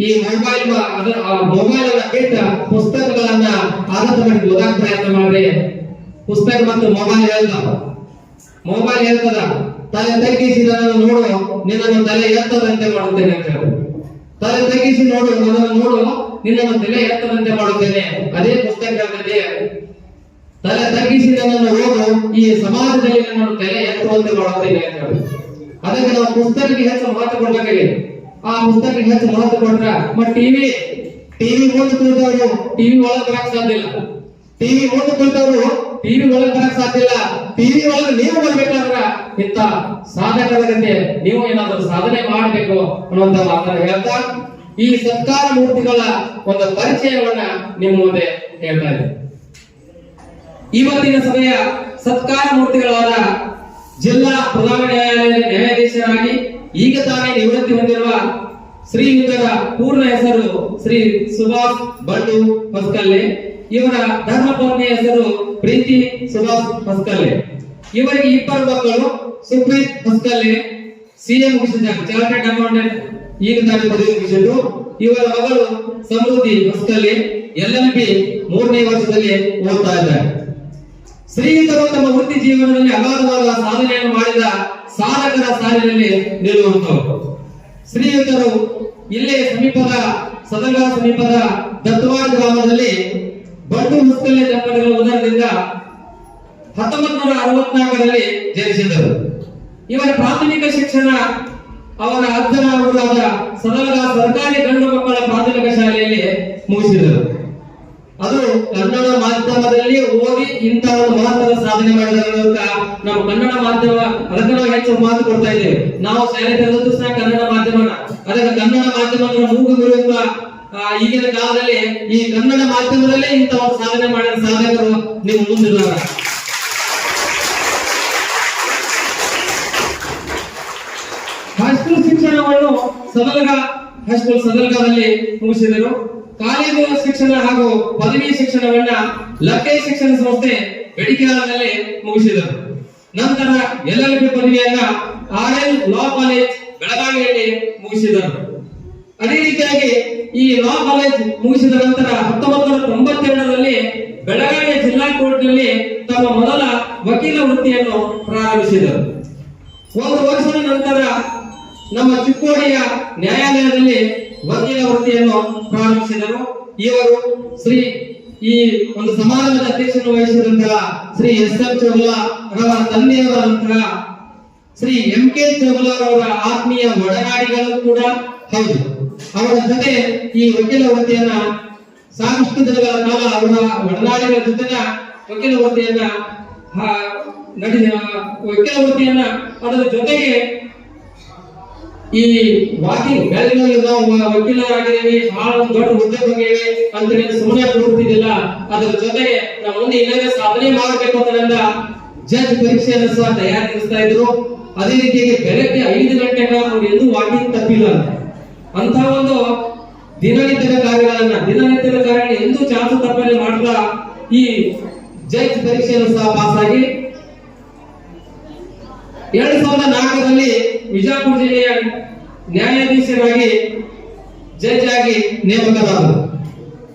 ಈ ಮೊಬೈಲ್ ಅನ್ನ ಬಿಟ್ಟ ಪುಸ್ತಕಗಳನ್ನ ಆದಷ್ಟು ಮಾಡಿ ಓದಕ್ಕೆ ಪ್ರಯತ್ನ ಮಾಡ್ರಿ. ಪುಸ್ತಕ ಮತ್ತು ಮೊಬೈಲ್ ಹೇಳ್ತದ ತಲೆ ತಗ್ಗಿಸಿದ ನೋಡು ನಿನ್ನನ್ನು ತಲೆ ಎತ್ತದಂತೆ ಮಾಡುತ್ತೇನೆ ಅಂತ ಹೇಳಿ. ತಲೆ ತಗ್ಗಿಸಿ ನೋಡು ನನ್ನನ್ನು ನೋಡು ನಿನ್ನನ್ನು ತಲೆ ಎತ್ತದಂತೆ ಮಾಡುತ್ತೇನೆ. ಅದೇ ಪುಸ್ತಕ ಹೇಳ್ತದೆ, ತಲೆ ತಗ್ಗಿಸಿ ನನ್ನನ್ನು ಓದು ಈ ಸಮಾಜದಲ್ಲಿ ನನ್ನನ್ನು ತಲೆ ಎತ್ತುವಂತೆ ಮಾಡುತ್ತೇನೆ ಅಂತ ಹೇಳಿ. ಅದಕ್ಕೆ ನಾವು ಪುಸ್ತಕಕ್ಕೆ ಹೆಚ್ಚು ಮಹತ್ವ ಕೊಡ್ಬೇಕಾಗಿದೆ. ಆ ಪುಸ್ತಕಕ್ಕೆ ಹೆಚ್ಚು ಮಹತ್ವ ಕೊಟ್ರ ಮತ್ತೆ ಟಿವಿ ಮುಂದೆ ಕುಳಿತವರು ಟಿವಿ ಒಳಗೆ ಬರಕ್ ಸಾಧ್ಯ ಇಲ್ಲ. ಟಿವಿ ಮುಂದೆ ಕುಳಿತವರು ಟಿವಿ ಒಳಗೆ ಬರಕ್ ಸಾಧ್ಯ ಇಲ್ಲ. ಟಿವಿ ಒಳಗೆ ನೀವು ಬರ್ಬೇಕಾದ್ರ ಇಂತ ಸಾಧಕರ ಜೊತೆ ನೀವು ಏನಾದರೂ ಸಾಧನೆ ಮಾಡಬೇಕು ಅನ್ನುವಂತ ಮಾತನ್ನ ಹೇಳ್ತಾ ಈ ಸತ್ಕಾರ ಮೂರ್ತಿಗಳ ಒಂದು ಪರಿಚಯವನ್ನ ನಿಮ್ಮ ಮುಂದೆ ಹೇಳ್ತಾ ಇದ್ದೇನೆ. ಇವತ್ತಿನ ಸಭೆಯ ಸತ್ಕಾರ ಮೂರ್ತಿಗಳಾದ ಜಿಲ್ಲಾ ಪ್ರಧಾನ ನ್ಯಾಯಾಲಯದ ನ್ಯಾಯಾಧೀಶರಾಗಿ ಈಗ ತಾನೇ ನಿವೃತ್ತಿ ಹೊಂದಿರುವ ಶ್ರೀಯುತರ ಪೂರ್ಣ ಹೆಸರು ಶ್ರೀ ಸುಭಾಷ್ ಬಂಡು ಹೊಸಕಲ್ಲೆ. ಇವರ ಧರ್ಮಪತ್ನಿಯ ಹೆಸರು ಪ್ರೀತಿ ಸುಭಾಷ್ ಹೊಸಕಲ್ಲೆ. ಇವರಿಗೆ ಇಬ್ಬರು ಮಕ್ಕಳು, ಸುಪ್ರೀತ್ ಹೊಸಕಲ್ಲೆ ಸಿಎ ಮುಗಿಸಿದ್ದಾರೆ, ಚಾರ್ಟೆಡ್ ಅಕೌಂಟೆಂಟ್, ಈಗ ತಾನೇ ಪದವಿ ಮುಗಿಸಿದ್ರು. ಇವರ ಮಗಳು ಸಮೃದ್ಧಿ ಹೊಸಕಲ್ಲೆ LLB 3ನೇ ವರ್ಷದಲ್ಲಿ ಓದ್ತಾ ಇದ್ದಾರೆ. ಶ್ರೀಯುತರು ತಮ್ಮ ವೃತ್ತಿ ಜೀವನದಲ್ಲಿ ಅಗಾಧವಾದ ಸಾಧನೆಯನ್ನು ಮಾಡಿದ ಸಾಧಕರ ಸಾಲಿನಲ್ಲಿ ನಿಲ್ಲುವಂತವರು. ಶ್ರೀಯುತರು ಇಲ್ಲೇ ಸದಲ್ಗ ಸಮೀಪದ ದತ್ತವಾಡ ಗ್ರಾಮದಲ್ಲಿ ಬಂಡು ಹೊಸಕಲ್ಲೆ ದಂಪತಿಗಳ ಉದರದಿಂದ 1964ರಲ್ಲಿ ಜನಿಸಿದರು. ಇವರ ಪ್ರಾಥಮಿಕ ಶಿಕ್ಷಣ ಅವರ ಅಜ್ಜನ ಊರಾದ ಸದಲ್ಗ ಸರ್ಕಾರಿ ಗಂಡು ಮಕ್ಕಳ ಪ್ರಾಥಮಿಕ ಶಾಲೆಯಲ್ಲಿ ಮುಗಿಸಿದರು. ಅದು ಕನ್ನಡ ಮಾಧ್ಯಮದಲ್ಲಿ ಓದಿ ಇಂತಹ ಒಂದು ಮಹತ್ವದ ಸಾಧನೆ ಮಾಡಿದ ನಾವು ಕನ್ನಡ ಮಾಧ್ಯಮ ಅದಕ್ಕೆ ನಾವು ಹೆಚ್ಚು ಮಾತು ಕೊಡ್ತಾ ಇದ್ದೇವೆ. ನಾವು ಶಾಲೆ ತೆರೆದದ್ದು ಸಹ ಕನ್ನಡ ಮಾಧ್ಯಮನ, ಅದಕ್ಕೆ ಕನ್ನಡ ಮಾಧ್ಯಮದ ಮೂಗುವಿರುವ ಈಗಿನ ಕಾಲದಲ್ಲಿ ಈ ಕನ್ನಡ ಮಾಧ್ಯಮದಲ್ಲೇ ಇಂತಹ ಒಂದು ಸಾಧನೆ ಮಾಡಿದ ಸಾಧಕರು ನೀವು ಮುಂದಿಲ್ಲ. ಹೈಸ್ಕೂಲ್ ಶಿಕ್ಷಣವನ್ನು ಹೈಸ್ಕೂಲ್ ಸದಲ್ಗದಲ್ಲಿ ಮುಗಿಸಿದರು. ಕಾಲೇಜು ಶಿಕ್ಷಣ ಹಾಗೂ ಪದವಿ ಶಿಕ್ಷಣವನ್ನ ಲಕ್ಕೈ ಶಿಕ್ಷಣ ಸಂಸ್ಥೆ ಬೆಡಿಕೆಗಳಲ್ಲಿ ಮುಗಿಸಿದರು. ನಂತರ LLB ಪದವಿಯನ್ನ RL ಲಾ ಕಾಲೇಜ್ ಬೆಳಗಾವಿಯಲ್ಲಿ ಮುಗಿಸಿದರು. ಅದೇ ರೀತಿಯಾಗಿ ಈ ಲಾ ಕಾಲೇಜ್ ಮುಗಿಸಿದ ನಂತರ 1992ರಲ್ಲಿ ಬೆಳಗಾವಿಯ ಜಿಲ್ಲಾ ಕೋರ್ಟ್ನಲ್ಲಿ ತಮ್ಮ ಮೊದಲ ವಕೀಲ ವೃತ್ತಿಯನ್ನು ಪ್ರಾರಂಭಿಸಿದರು. ಒಂದು ವರ್ಷದ ನಂತರ ನಮ್ಮ ಚಿಕ್ಕೋಡಿಯ ನ್ಯಾಯಾಲಯದಲ್ಲಿ ವಕೀಲ ವೃತ್ತಿಯನ್ನು ಪ್ರಾರಂಭಿಸಿದರು. ಇವರು ಈ ಒಂದು ಸಮಾರಂಭದ ಅಧ್ಯಕ್ಷತೆ ವಹಿಸಿದಂತಹ ಶ್ರೀ SM ಚೌಗಲ ಅವರ ತಂದೆಯವರಂತಹ ಶ್ರೀ MK ಚೌಗಲ ಅವರ ಆತ್ಮೀಯ ಒಡನಾಡಿಗಳು ಕೂಡ ಹೌದು. ಅವರ ಜೊತೆ ಈ ವಕೀಲ ವೃತ್ತಿಯನ್ನ ಸಾಕಷ್ಟು ದಿನಗಳ ಕಾಲ ಅವರ ಒಡನಾಡಿಗಳ ಜೊತೆ ವಕೀಲ ವೃತ್ತಿಯನ್ನ ಅದರ ಜೊತೆಗೆ ಈ ವಾಕಿಂಗ್ ಬೆಳಗಿನಲ್ಲಿ ನಾವು ವಕೀಲರಾಗಿದ್ದೇವೆ, ಬಹಳ ದೊಡ್ಡ ಹುದ್ದೆ ಬಂದಿವೆ ಅಂತ ಸುಮ್ಮನೆ ಕೂಡುತ್ತಿದ್ದಿಲ್ಲ. ಅದರ ಜೊತೆಗೆ ನಾವು ಮುಂದೆ ಇನ್ನೊಂದು ಸಾಧನೆ ಮಾಡಬೇಕು ಅಂತ ಜಡ್ಜ್ ಪರೀಕ್ಷೆಯನ್ನು ಸಹ ತಯಾರಿಸ್ತಾ ಇದ್ರು. ಅದೇ ರೀತಿಯಾಗಿ ಬೆಳಗ್ಗೆ 5 ಗಂಟೆಗೆ ಅವ್ರು ಎಂದೂ ವಾಕಿಂಗ್ ತಪ್ಪಿಲ್ಲ. ಅಂತ ಒಂದು ದಿನನಿತ್ಯದ ಕಾರ್ಯಗಳನ್ನ ಎಂದೂ ಚಾಚು ತಪ್ಪಲೆ ಮಾಡ್ತಾ ಈ ಜಡ್ಜ್ ಪರೀಕ್ಷೆಯನ್ನು ಸಹ ಪಾಸ್ ಆಗಿ 2004ರಲ್ಲಿ ವಿಜಯಪುರ ಜಿಲ್ಲೆಯ ನ್ಯಾಯಾಧೀಶರಾಗಿ ಜಡ್ಜ್ ಆಗಿ ನೇಮಕರಾದರು.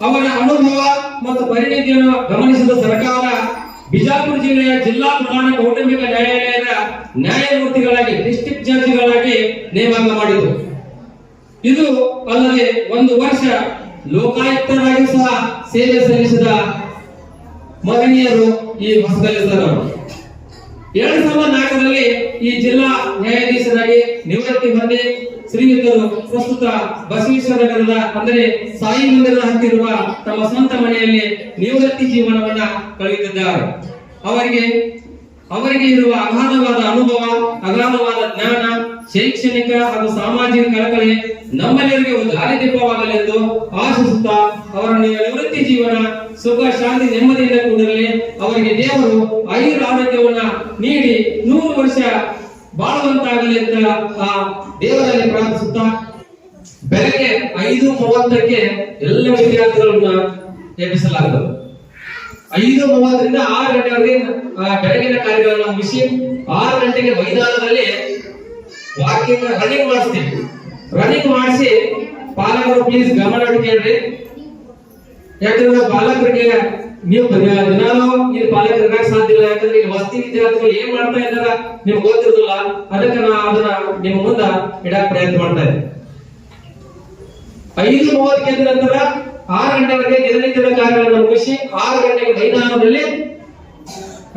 ಅವರ ಅನುಭವ ಮತ್ತು ಪರಿಣಿತಿಯನ್ನು ಗಮನಿಸಿದ ಸರ್ಕಾರ ಬಿಜಾಪುರ ಜಿಲ್ಲೆಯ ಜಿಲ್ಲಾ ಪ್ರಧಾನ ಕೌಟುಂಬಿಕ ನ್ಯಾಯಾಲಯದ ನ್ಯಾಯಮೂರ್ತಿಗಳಾಗಿ ಡಿಸ್ಟ್ರಿಕ್ಟ್ ಜಡ್ಜ್ಗಳಾಗಿ ನೇಮಕ ಮಾಡಿದರು. ಇದು ಅಲ್ಲದೆ 1 ವರ್ಷ ಲೋಕಾಯುಕ್ತರಾಗಿ ಸಹ ಸೇವೆ ಸಲ್ಲಿಸಿದ ಮಹನೀಯರು ಈ ಹೊಸಕಲ್ಲೆ ಸರ್ ಅವರು. 2004ರಲ್ಲಿ ಈ ಜಿಲ್ಲಾ ನ್ಯಾಯಾಧೀಶರಾಗಿ ನಿವೃತ್ತಿ ಹೊಂದಿ ಶ್ರೀಯುತರು ಪ್ರಸ್ತುತ ಬಸವೇಶ್ವರ ನಗರದ ಅಂದರೆ ಸಾಯಿ ಮಂದಿರದ ಹತ್ತಿರುವ ತಮ್ಮ ಸ್ವಂತ ಮನೆಯಲ್ಲಿ ನಿವೃತ್ತಿ ಜೀವನವನ್ನ ಕಳೆಯುತ್ತಿದ್ದಾರೆ. ಅವರಿಗೆ ಇರುವ ಅಗಾಧವಾದ ಅನುಭವ, ಅಗಾಧವಾದ ಜ್ಞಾನ, ಶೈಕ್ಷಣಿಕ ಹಾಗೂ ಸಾಮಾಜಿಕ ಕಳಕಳಿ ನಮ್ಮೆಲ್ಲರಿಗೆ ಒಂದು ದಾರಿದೀಪವಾಗಲೆಂದು ಆಶಿಸುತ್ತಾ ಅವರ ನಿವೃತ್ತಿ ಜೀವನ ಸುಖ ಶಾಂತಿ ನೆಮ್ಮದಿಯಿಂದ ಕೂಡಲೇ ಅವರಿಗೆ ದೇವರು ಆಯುರಾರೋಗ್ಯವನ್ನ ನೀಡಿ 100 ವರ್ಷ ಬಾಳುವಂತಾಗಲಿ ಅಂತ ಆ ದೇವರಲ್ಲಿ ಪ್ರಾರ್ಥಿಸುತ್ತಾ ಬೆಳಗ್ಗೆ 5:30ಕ್ಕೆ ಎಲ್ಲ ವಿದ್ಯಾರ್ಥಿಗಳನ್ನ ಎಬ್ಬಿಸಲಾಗುತ್ತದೆ. 5:30ರಿಂದ 6 ಗಂಟೆವರೆಗೆ ಬೆಳಗಿನ ಕಾರ್ಯಗಳನ್ನು ಮುಗಿಸಿ 6 ಗಂಟೆಗೆ ಮೈದಾನದಲ್ಲಿ ರನ್ನಿಂಗ್ ಮಾಡಿಸ್ತೀವಿ. ರನ್ನಿಂಗ್ ಮಾಡಿಸಿ ಪಾಲಕರು ಪ್ಲೀಸ್ ಗಮನ ಇಟ್ಟು ಕೇಳ್ರಿ. ಯಾಕಂದ್ರೆ ಬಾಲಕರಿಗೆ ನೀವು ದಿನಾಲು ಇಲ್ಲಿ ಪಾಲಕರು ಇರಕ್ ಸಾಧ್ಯ ಇಲ್ಲ, ಯಾಕಂದ್ರೆ ಇಲ್ಲಿ ವಸತಿ ವಿದ್ಯಾರ್ಥಿಗಳು ಏನ್ ಮಾಡ್ತಾ ಇದ್ದಾರ ನಿಮ್ಗೆ ಗೊತ್ತಿರೋದಿಲ್ಲ. ಅದಕ್ಕೆ ನಾ ಅದನ್ನ ನಿಮ್ಮ ಮುಂದ ಇಡಕ್ ಪ್ರಯತ್ನ ಮಾಡ್ತಾ ಇದ್ದೆ. 5:30 ನಂತರ 6 ಗಂಟೆವರೆಗೆ ದಿನನಿತ್ಯದ ಕಾರ್ಯಗಳನ್ನು ಮುಗಿಸಿ 6 ಗಂಟೆಗೆ ಮೈದಾನದಲ್ಲಿ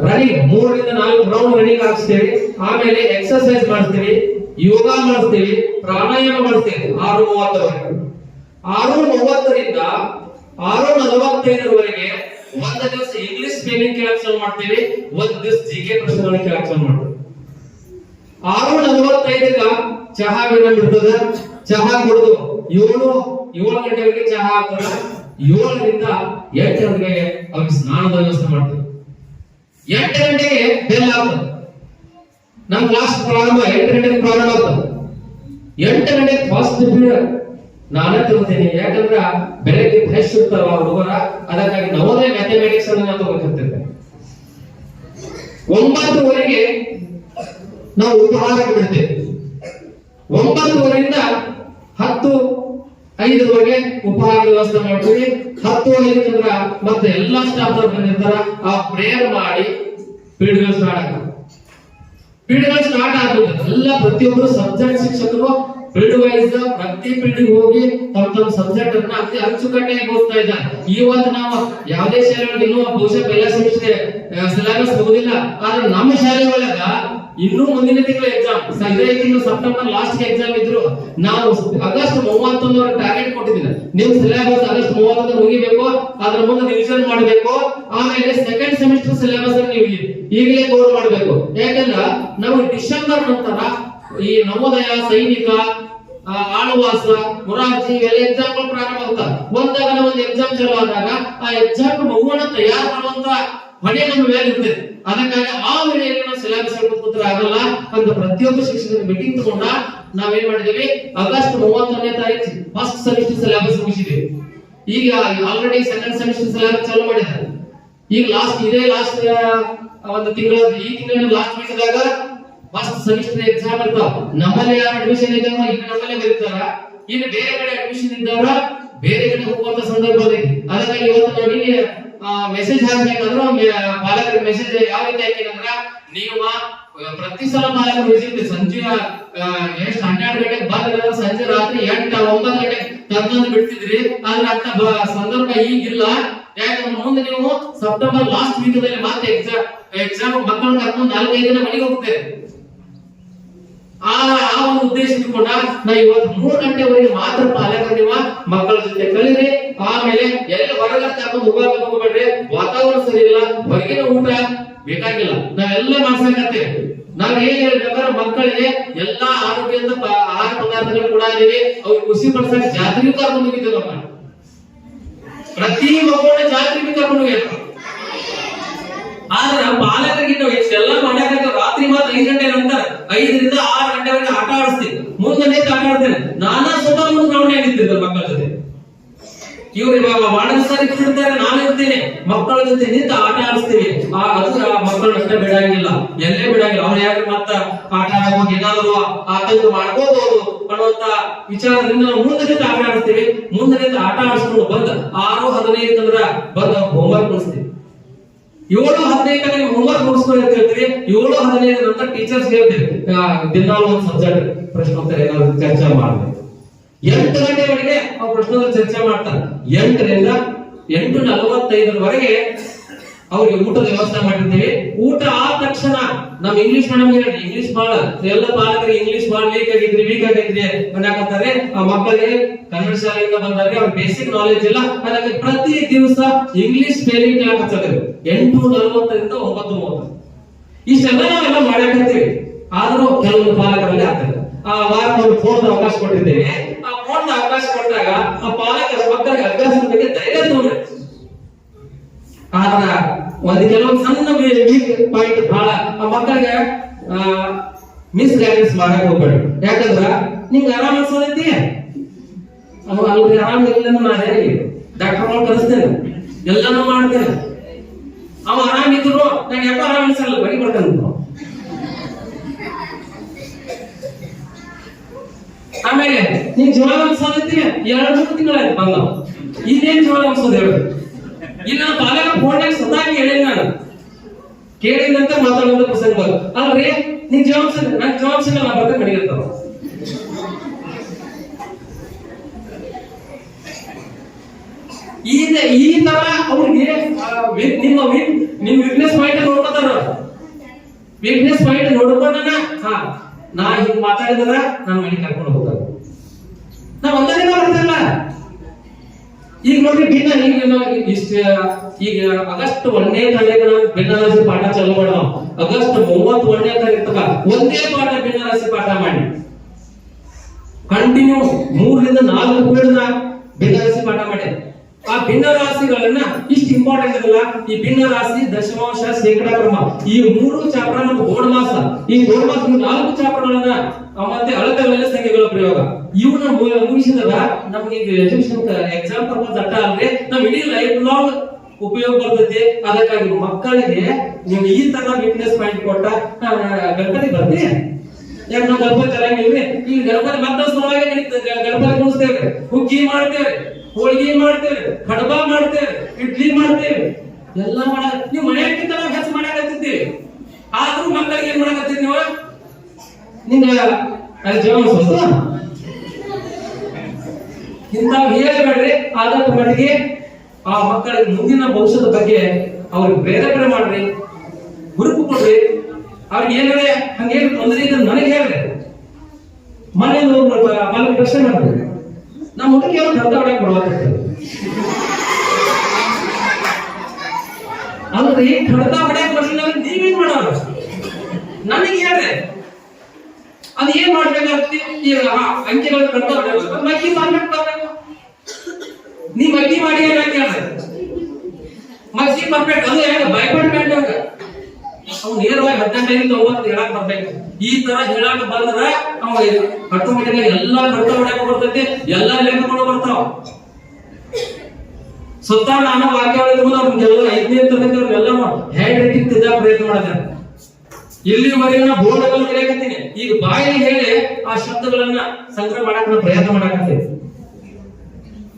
ರನ್ನಿಂಗ್ 3 ರಿಂದ 4 ರೌಂಡ್ ರನ್ನಿಂಗ್ ಹಾಕ್ಸ್ತೇವೆ. ಆಮೇಲೆ ಎಕ್ಸರ್ಸೈಸ್ ಮಾಡಿಸ್ತೀವಿ, ಯೋಗ ಮಾಡಿಸ್ತೀವಿ, ಪ್ರಾಣಾಯಾಮ ಮಾಡಿಸ್ತೀವಿ 6:30ವರೆಗೆ. 6:30 ರಿಂದ 6:45 ಒಂದು ದಿವಸ ಇಂಗ್ಲಿಷ್ ಸ್ಪೆಲ್ಲಿಂಗ್ ಕೇಳಕ್ ಚಾಲು ಮಾಡ್ತೀವಿ, ಒಂದು ದಿವಸ ಜಿಕೆ ಪ್ರಶ್ನೆಗಳನ್ನ ಕೇಳಕ್ ಚಾಲು ಮಾಡ್ತೀವಿ. 6:45 ಚಹಾ ವಿರಾಮ ಇರ್ತದೆ. ಚಹಾ ಕುಡಿದು 7 ಗಂಟೆವರೆಗೆ ಚಹಾ ಹಾಕ್ತಾರೆ. 7 ರಿಂದ 8 ಗಂಟೆಗೆ ಅವ್ರಿಗೆ ಸ್ನಾನದ ವ್ಯವಸ್ಥೆ ಮಾಡ್ತೀವಿ. 8 ಗಂಟೆಗೆ ಬೆಲ್ ಆಗ್ತದೆ. ನಮ್ಮ ಕ್ಲಾಸ್ ಪ್ರಾರಂಭ 8 ಗಂಟೆಗೆ ಪ್ರಾರಂಭ ಆಗ್ತದೆ. 8 ಗಂಟೆಗೆ ಫಸ್ಟ್ ಪೀರಿಯಡ್ ನಾನೇ ತಗೋತೀನಿ, ಯಾಕಂದ್ರ ಬೆಳಗ್ಗೆ ಫ್ರೆಶ್ ಇರ್ತಾವ ಹುಡುಗರ, ಅದಕ್ಕಾಗಿ ನವೋದಯ ಮ್ಯಾಥಮೆಟಿಕ್ಸ್ ಅನ್ನು ನಾನು ತಗೋತಿರ್ತೇನೆ. 9:00 ನಾವು ಉಪಹಾರಕ್ಕೆ ಬಿಡ್ತೇವೆ. 9:00 10:05 ಉಪಹಾರ ವ್ಯವಸ್ಥೆ ಮಾಡ್ತೀವಿ. 10:05 ಮತ್ತೆ ಎಲ್ಲಾ ಸ್ಟಾಫ್ ಬಂದಿರ್ತಾರ, ಆ ಪ್ರೇಯರ್ ಮಾಡಿ ಪೀರಿಯಡ್ ಸ್ಟಾರ್ಟ್ ಆಗ್ತದೆ. ಪೀರಿಯಡ್ ಸ್ಟಾರ್ಟ್ ಆಗುತ್ತೆ. ಎಲ್ಲ ಪ್ರತಿಯೊಬ್ಬರು ಸಬ್ಜೆಕ್ಟ್ ಶಿಕ್ಷಕರು ಫೀಲ್ಡ್ ವೈಸ್ ಪ್ರತಿ ಫೀಲ್ಡ್ ಹೋಗಿ ತಮ್ಮ ಸಬ್ಜೆಕ್ಟ್ ಅನ್ನ ಅತಿ ಅಚ್ಚುಕಟ್ಟಾಗಿ ಓದ್ತಾ ಇದ್ದಾರೆ. ಇವತ್ತು ನಾವು ಯಾವುದೇ ಶಾಲೆಗಳಿಗೆ ಇನ್ನೂ ಬಹುಶಃ ಎಲ್ಲ ಸೆಮಿಸ್ಟರ್ ಸಿಲೆಬಸ್ ಮುಗಿದಿಲ್ಲ, ಆದ್ರೆ ನಮ್ಮ ಶಾಲೆ ಒಳಗ ಇನ್ನೂ ಮುಂದಿನ ತಿಂಗಳು ಎಕ್ಸಾಮ್, ಇದೇ ತಿಂಗಳು ಸೆಪ್ಟೆಂಬರ್ ಲಾಸ್ಟ್ ಎಕ್ಸಾಮ್ ಇದ್ರು. ನಾವು ಆಗಸ್ಟ್ 31 ಟಾರ್ಗೆಟ್ ಕೊಟ್ಟಿದ್ದೀನಿ. ನಿಮ್ ಸಿಲೆಬಸ್ ಆಗಸ್ಟ್ 31 ಮುಗಿಬೇಕು, ಅದ್ರ ಮುಂದೆ ರಿವಿಷನ್ ಮಾಡಬೇಕು. ಆಮೇಲೆ ಸೆಕೆಂಡ್ ಸೆಮಿಸ್ಟರ್ ಸಿಲೆಬಸ್ ನೀವು ಈಗಲೇ ಕವರ್ ಮಾಡಬೇಕು. ಯಾಕಂದ್ರೆ ನಾವು ಡಿಸೆಂಬರ್ ನಂತರ ಈ ನವೋದಯ, ಸೈನಿಕ, ಆಳುವಾಸ, ಮುರಾರ್ಜಿ ಇವೆಲ್ಲ ಎಕ್ಸಾಮ್ಗಳು ಪ್ರಾರಂಭ ಆಗ್ತವೆ. ಒಂದಾಗಲ ಒಂದು ಎಕ್ಸಾಮ್ ಚಾಲು ಆದಾಗ ಆ ಎಕ್ಸಾಮ್ ಮಗುವನ್ನ ತಯಾರು ಮಾಡುವಂತ ಹೊಣೆ ನಮ್ಮ ಮೇಲೆ ಇರ್ತದೆ. ಅದಕ್ಕಾಗಿ ಆ ವೇಳೆಯಲ್ಲಿ ನಾವು ಸಿಲೆಬಸ್ ಕೂತ್ರೆ ಆಗಲ್ಲ ಅಂತ ಪ್ರತಿಯೊಬ್ಬ ಶಿಕ್ಷಕರ ಮೀಟಿಂಗ್ ತಗೊಂಡ ನಾವೇನ್ ಮಾಡಿದೀವಿ, ಆಗಸ್ಟ್ 31ನೇ ತಾರೀಕು ಫಸ್ಟ್ ಸೆಮಿಸ್ಟರ್ ಸಿಲೆಬಸ್ ಮುಗಿಸಿದೀವಿ. ಈಗ ಆಲ್ರೆಡಿ ಸೆಕೆಂಡ್ ಸೆಮಿಸ್ಟರ್ ಸಿಲೆಬಸ್ ಚಾಲು ಮಾಡಿದ್ದಾರೆ. ಈಗ ಇದೇ ಲಾಸ್ಟ್ ಒಂದು ತಿಂಗಳ, ಈ ತಿಂಗಳ ಲಾಸ್ಟ್ ವೀಕ್ದಾಗ ಫಸ್ಟ್ ಸೆಮಿಸ್ಟರ್ ಎಕ್ಸಾಮ್ ಇರ್ತಾವ. ನಮ್ಮಲ್ಲಿ ಯಾರು ಅಡ್ಮಿಷನ್ ಇದ್ದಾರೋ ಈಗ ನಮ್ಮಲ್ಲೇ ಬರೀತಾರ, ಇನ್ನು ಬೇರೆ ಕಡೆ ಅಡ್ಮಿಷನ್ ಇದ್ದಾರ ಬೇರೆ ಕಡೆ ಹೋಗುವಂತ ಸಂದರ್ಭ ಇದೆ. ಅದಕ್ಕಾಗಿ ಇವತ್ತು ನಾವು ಇಲ್ಲಿ ಮೆಸೇಜ್ ಹಾಕ್ಬೇಕಂದ್ರೆ ಪಾಲಕರಿಗೆ ಮೆಸೇಜ್ ಯಾವ ರೀತಿ ಹಾಕಿದಂದ್ರ, ನೀವು ಪ್ರತಿ ಸಲ ಪಾಲಕರು ವಿಸಿಟ್ ಸಂಜೆ ಎಷ್ಟು 12 ಗಂಟೆಗೆ ಬಂದ್ರೆ ಸಂಜೆ ರಾತ್ರಿ 8-9 ಗಂಟೆಗೆ ತಂದು ಬಿಡ್ತಿದ್ರಿ. ಆದ್ರೆ ಅಂತ ಸಂದರ್ಭ ಈಗಿಲ್ಲ. ಯಾಕಂದ್ರೆ ಮುಂದೆ ನೀವು ಸೆಪ್ಟೆಂಬರ್ ಲಾಸ್ಟ್ ವೀಕದಲ್ಲಿ ಮತ್ತೆ ಎಕ್ಸಾಮ್ ಮಕ್ಕಳನ್ನ ಕರ್ಕೊಂಡು 4-5 ದಿನ ಮನೆಗೆ ಹೋಗ್ತೇವೆ. ಆ ಒಂದು ಉದ್ದೇಶ ಇಟ್ಕೊಂಡ ನಾವು ಇವತ್ತು 3 ಗಂಟೆವರೆಗೆ ಮಾತ್ರ ಪಾಲಕರು ನೀವು ಮಕ್ಕಳ ಜೊತೆ ಕಲಿರಿ. ಆಮೇಲೆ ಎಲ್ಲಿ ಹೊರಗಡೆ ಕರ್ಕೊಂಡು ಹೋಗಬೇಡ್ರಿ, ವಾತಾವರಣ ಸರಿ ಇಲ್ಲ, ಹೊರಗಿನ ಊಟ ಬೇಕಾಗಿಲ್ಲ, ನಾವೆಲ್ಲ ಮಾಡ್ಸಕತ್ತೇವೆ. ನಾವ್ ಏನ್ ಹೇಳ್ಬೇಕಾದ್ರೆ ಮಕ್ಕಳಿಗೆ ಎಲ್ಲಾ ಆರೋಗ್ಯದ ಆಹಾರ ಪದಾರ್ಥಗಳು ಕೂಡ ಇದೀವಿ, ಅವ್ರಿಗೆ ಖುಷಿ ಪಡಿಸಕ್ಕೆ ಜಾತ್ರೆಗೆ ಕರ್ಕೊಂಡು ಹೋಗಿದ್ದೇವೆ. ನಮ್ಮ ಪ್ರತಿ ಮಕ್ಕಳನ್ನ ಜಾತ್ರೆಗೆ ಕರ್ಕೊಂಡು ಹೋಗ್ಬೇಕು. ಆದ್ರೆ ಪಾಲಕರಿಗೆ ನಾವು ಇಷ್ಟೆಲ್ಲ ಮಾಡಕ್ಕೆ ರಾತ್ರಿ ಮಾತ್ರ 5 ಗಂಟೆ ನಂತರ 5 ರಿಂದ 6 ಗಂಟೆವರೆಗೆ ಆಟ ಆಡಿಸ್ತೀವಿ. ಮುಂದೆ ನಿಂತು ಆಟ ಆಡ್ತೇನೆ. ನಾನಾ ಸ್ವತಃ ಮುಂದೆ ಗ್ರೌಂಡ್ ಆಗಿರ್ತಿದ್ದೆ ಮಕ್ಕಳ ಜೊತೆ. ಇವ್ರು ಇವಾಗ ವಾರ್ಡನ್ ಸರ್ ಇರ್ತಾರೆ, ನಾನು ಇರ್ತೇನೆ, ಮಕ್ಕಳ ಜೊತೆ ನಿಂತು ಆಟ ಆಡಿಸ್ತೀವಿ. ಅದು ಮಕ್ಕಳು ಅಷ್ಟೇ ಬಿಡಂಗಿಲ್ಲ, ಎಲ್ಲೇ ಬಿಡಂಗಿಲ್ಲ. ಅವ್ರು ಯಾರು ಮತ್ತ ಆಟ ಆಡೋದು ಏನಾದ್ರು ಆತಂಕ ಮಾಡ್ಕೋಬಹುದು ಅನ್ನುವಂತ ವಿಚಾರದಿಂದ ನಾವು ಮುಂದೆ ನಿಂತು ಆಟ ಆಡಿಸ್ತೀವಿ. ಮುಂದೆ ನಿಂತು ಆಟ ಆಡಿಸ್ಕೊಂಡು ಬಂದ 6:15 ಅಂದ್ರ ಬಂದ ಹೋಮ್ವರ್ಕ್ ಮುಗಿಸ್ತೀವಿ. 7:15 ಹೋಮ್ವರ್ಕ್ ಮುಗಿಸ್ಕೊಂಡು ಅಂತ ಹೇಳ್ತೀವಿ. 7:15 ನಂತರ ಟೀಚರ್ಸ್ ಹೇಳ್ತೀವಿ ದಿನಾಲು ಒಂದು ಸಬ್ಜೆಕ್ಟ್ ಪ್ರಶ್ನೋತ್ತರ ಏನಾದ್ರು ಚರ್ಚೆ ಮಾಡಬೇಕು. 8 ಗಂಟೆವರೆಗೆ ಅವ್ರು ಪ್ರಶ್ನೋತ್ತರ ಚರ್ಚೆ ಮಾಡ್ತಾರೆ. 8 ರಿಂದ 8:45 ಅವ್ರಿಗೆ ಊಟದ ವ್ಯವಸ್ಥೆ ಮಾಡಿರ್ತೀವಿ. ಊಟ ಆದ ತಕ್ಷಣ ನಮ್ ಇಂಗ್ಲಿಷ್ ಮೇಡಮ್ ಹೇಳಿ, ಇಂಗ್ಲಿಷ್ ಬಾಳ ಎಲ್ಲ ಪಾಲಕರಿಗೆ ಇಂಗ್ಲಿಷ್ ಬಾಳ ವೀಕ್ ಆಗಿದ್ರಿ ಅನ್ನಕತ್ತಾರೆ. ಆ ಮಕ್ಕಳಿಗೆ ಕನ್ನಡ ಶಾಲೆಯಿಂದ ಬಂದಾಗ ಅವ್ರ ಬೇಸಿಕ್ ನಾಲೆಜ್ ಇಲ್ಲ. ಅದಕ್ಕೆ ಪ್ರತಿ ದಿವಸ ಇಂಗ್ಲಿಷ್ ಸ್ಪೆಲ್ಲಿಂಗ್ ಕ್ಲಾಸ್ ಹಚ್ಚೋದು 8:40 ರಿಂದ 9:30. ಇಷ್ಟೆಲ್ಲ ನಾವೆಲ್ಲ ಮಾಡಕತ್ತೀವಿ. ಆದ್ರೂ ಕೆಲವೊಂದು ಪಾಲಕರಲ್ಲಿ ಆಗ್ತದೆ. ಆ ವಾರ ನಾವು ಫೋನ್ ಅವಕಾಶ ಕೊಟ್ಟಿದ್ದೇವೆ. ಆ ಫೋನ್ ಅವಕಾಶ ಕೊಟ್ಟಾಗ ಆ ಪಾಲಕರ ಮಕ್ಕಳಿಗೆ ಅಭ್ಯಾಸದ ಬಗ್ಗೆ ಧೈರ್ಯ ತೋರಿ. ಆದ್ರ ಒಂದು ಕೆಲವೊಂದು ಸಣ್ಣ ವೀಕ್ ಪಾಯಿಂಟ್ ಬಹಳ ಆ ಮಕ್ಕಳಿಗೆ ಮಿಸ್ ಗೈಡೆನ್ಸ್ ಮಾಡಕ್ ಹೋಗ್ಬೇಡಿ. ಯಾಕಂದ್ರ ನಿಂಗೆ ಆರಾಮ್ ಅನ್ಸೋದೈತಿ, ಅವ್ರಿಗೆ ಆರಾಮ್ ಇಲ್ಲ, ನಾನು ಡಾಕ್ಟರ್ ಕಳಿಸ್ತೇನೆ, ಎಲ್ಲಾನು ಮಾಡ್ತೇನೆ. ಅವ ಆರಾಮ್ ಇದ್ರು ನಂಗೆ ಯಾಕೋ ಆರಾಮ್ ಅನ್ಸಲ್ಲ, ಬರೀ ಬರ್ತಾನ. ಆಮೇಲೆ ನೀನ್ ಜ್ವರ ಅನ್ಸೋದೈತಿ 2-3 ತಿಂಗಳಾಯ್ತು ಬಂದ, ಇದೇನ್ ಜ್ವರ ಅನ್ಸೋದು ಹೇಳು. ಇಲ್ಲಿ ನನ್ನ ಪಾಲಕ ಫೋನ್ಯಾಗ ಸದಾ ಕೇಳಿ ನಾನು ಕೇಳಿದಂತ ಮಾತಾಡೋದು ಪ್ರಸಂಗ ಅಲ್ರಿ ನಿನ್ ಜಾಬ್ಸ್ ನನ್ ಜಾಬ್ಸ್ ಎಲ್ಲ ಬರ್ತ ಕಡಿಗಿರ್ತಾವ. ಈ ತರ ಅವ್ರಿಗೆ ನಿಮ್ಮ ವೀಕ್ನೆಸ್ ಪಾಯಿಂಟ್ ನೋಡ್ಕೋತಾರ. ವೀಕ್ನೆಸ್ ಪಾಯಿಂಟ್ ನೋಡ್ಕೊಂಡ ನಾ ಹಿಂಗ್ ಮಾತಾಡಿದ್ರ ನಾನು ಮನೆ ಕರ್ಕೊಂಡು ಹೋಗ್ತಾರೆ. ನಾವ್ ಒಂದೇ ಬರ್ತಿಲ್ಲ. ಈಗ ನೋಡ್ರಿ ಈಗ ಆಗಸ್ಟ್ 1ನೇ ತಾರೀಕು ನಾವು ಭಿನ್ನರಾಶಿ ಪಾಠ ಚಾಲೂ ಮಾಡೋಣ. ಆಗಸ್ಟ್ 31ನೇ ತಾರೀಕು ತನಕ ಒಂದೇ ಪಾಠ ಭಿನ್ನರಾಶಿ ಪಾಠ ಮಾಡಿ ಕಂಟಿನ್ಯೂ 3 ರಿಂದ 4 ಪೀರಿಯಡ್ ಭಿನ್ನರಾಶಿ ಪಾಠ ಮಾಡಿ. ಆ ಭಿನ್ನ ರಾಶಿಗಳನ್ನ ಇಷ್ಟು ಇಂಪಾರ್ಟೆಂಟ್ ಇದಲ್ಲ. ಈ ಭಿನ್ನ ರಾಶಿ, ದಶಮಾಂಶ, ಶೇಕಡಾ ಕ್ರಮ, ಈ 3 ಚಾಪ್ಟರ್ ನಮ್ಮ ಬೋರ್ಡ್ ಮಾಸ. ಈ ಬೋರ್ಡ್ ಮಾಸ 4 ಚಾಪ್ಟರ್ಗಳನ್ನ ಮತ್ತೆ ಅಳತೆಗಳ ಸಂಖ್ಯೆಗಳ ಪ್ರಯೋಗ ಇವನ್ನ ಮುಗಿಸಿದಾಗ ನಮ್ಗೆ ಎಜುಕೇಶನ್ ಎಕ್ಸಾಮ್ ಪರ್ಪಸ್ ಅಟ್ಟ ಅಲ್ರಿ, ನಮ್ ಇಡೀ ಲೈಫ್ ಲಾಂಗ್ ಉಪಯೋಗ ಬರ್ತೈತಿ. ಅದಕ್ಕಾಗಿ ಮಕ್ಕಳಿಗೆ ನೀವು ಈ ತರ ವೀಕ್ನೆಸ್ ಪಾಯಿಂಟ್ ಕೊಟ್ಟ ಗಣಪತಿ ಬರ್ತೀವಿ. ಯಾಕೆ ನಾವು ಗಣಪತಿ ತರಂಗಿಲ್ರಿ? ಈ ಗಣಪತಿ ಮತ್ತೊಂದು ಗಣಪತಿ ಕುಣಿಸ್ತೇವೆ, ಹುಗ್ಗಿ ಮಾಡ್ತೇವೆ, ಹೋಳಿಗೆ ಮಾಡ್ತೇವೆ, ಕಡಬ ಮಾಡ್ತೇವೆ, ಇಡ್ಲಿ ಮಾಡ್ತೇವೆ, ಎಲ್ಲ ಮಾಡ. ನೀವು ಮನೆಯಕ್ಕಿಂತ ನಾವು ಹೆಚ್ಚು ಮಾಡಾಕತ್ತಿದ್ದೀವಿ. ಆದ್ರೂ ಮಕ್ಕಳಿಗೆ ಏನ್ ಮಾಡಾಕತ್ತೀರಿ ನೀವು? ನಿಂಗ ಅಲ್ಲಿ ಜೀವನ ಇಂಥವ್ ಹೇಳಬೇಡ್ರಿ. ಆದಷ್ಟು ಮಟ್ಟಿಗೆ ಆ ಮಕ್ಕಳಿಗೆ ಮುಂದಿನ ಭವಿಷ್ಯದ ಬಗ್ಗೆ ಅವ್ರಿಗೆ ಪ್ರೇರೇಪಣೆ ಮಾಡ್ರಿ, ಹುರುಪು ಕೊಡ್ರಿ. ಅವ್ರಿಗೆ ಏನಾದ್ರೆ ಹಂಗೇನು ತೊಂದರೆ ಇದೆ ನನಗೆ ಹೇಳ್ರಿ. ಮನೆ ಪ್ರಶ್ನೆ ಮಾಡ್ರಿ, ನಮ್ಮ ಹುಡುಗಿ ಅವ್ರು ಕರ್ತ ಹೊಡಕ್ ಕೊಡ್ಬೇಕಾಗ್ತದೆ ಅಲ್ರಿ. ಕಡ್ತ ಹೊಡ್ಯಾಕ್ ಬರ್ಲಿಲ್ಲ ಅಂದ್ರೆ ನೀವೇನ್ ಮಾಡೋರು? ನನಗೆ ಹೇಳ್ರಿ ಅದ್ ಏನ್ ಮಾಡ್ಬೇಕಾಗ್ತಿ? ಈಗ ಅಂಕೆಗಳು ಕಡ್ತ ಹೊಡ್ಯಾಕ ಮಗ್ಗಿ ಮಾಡ್ಬೇಕು ಬರ್ಬೇಕು. ನೀ ಮಗ್ಗಿ ಮಾಡಿ ಹೇಳ್ರಿ, ಮಗ್ಗಿ ಬರ್ಬೇಕು. ಅದು ಹೆಂಗ ಭಯಪಡ್ಬೇಕು ಹಂಗ ಅವ್ ನೇರವಾಗಿ 18 ಹೇಳಕ್ ಬರ್ಬೇಕು. ಈ ತರ ಹೇಳಕ್ ಬಂದ್ರ ಅವ ಆಟೋಮೆಟಿಕ್ ಎಲ್ಲಾ ಕಡ್ತ ಹೊಡ್ಯಾಕ ಬರ್ತೈತಿ, ಎಲ್ಲಾ ಲೇಖನಗಳು ಬರ್ತಾವ. ಸ್ವತಃ ನಾನು ವಾಕ್ಯ ಹೇಳಿದ್ರು ಅವ್ರಿಗೆಲ್ಲ 5ನೇ ತರಗತಿ ಎಲ್ಲ ಹ್ಯಾಂಡ್ ರೈಟಿಂಗ್ ತಿದ್ದಾಗ ಪ್ರಯತ್ನ ಮಾಡಿದೆ. ಇಲ್ಲಿವರೆಗೆ ನಾ ಬೋರ್ಡ್ಗಳು ಕಲಿಯಾಕತ್ತೀನಿ. ಈಗ ಬಾಯಲ್ಲಿ ಹೇಳಿ ಆ ಶಬ್ದಗಳನ್ನ ಸಂಗ್ರಹ ಮಾಡಕ್ ಪ್ರಯತ್ನ ಮಾಡಾಕತ್ತೀನಿ.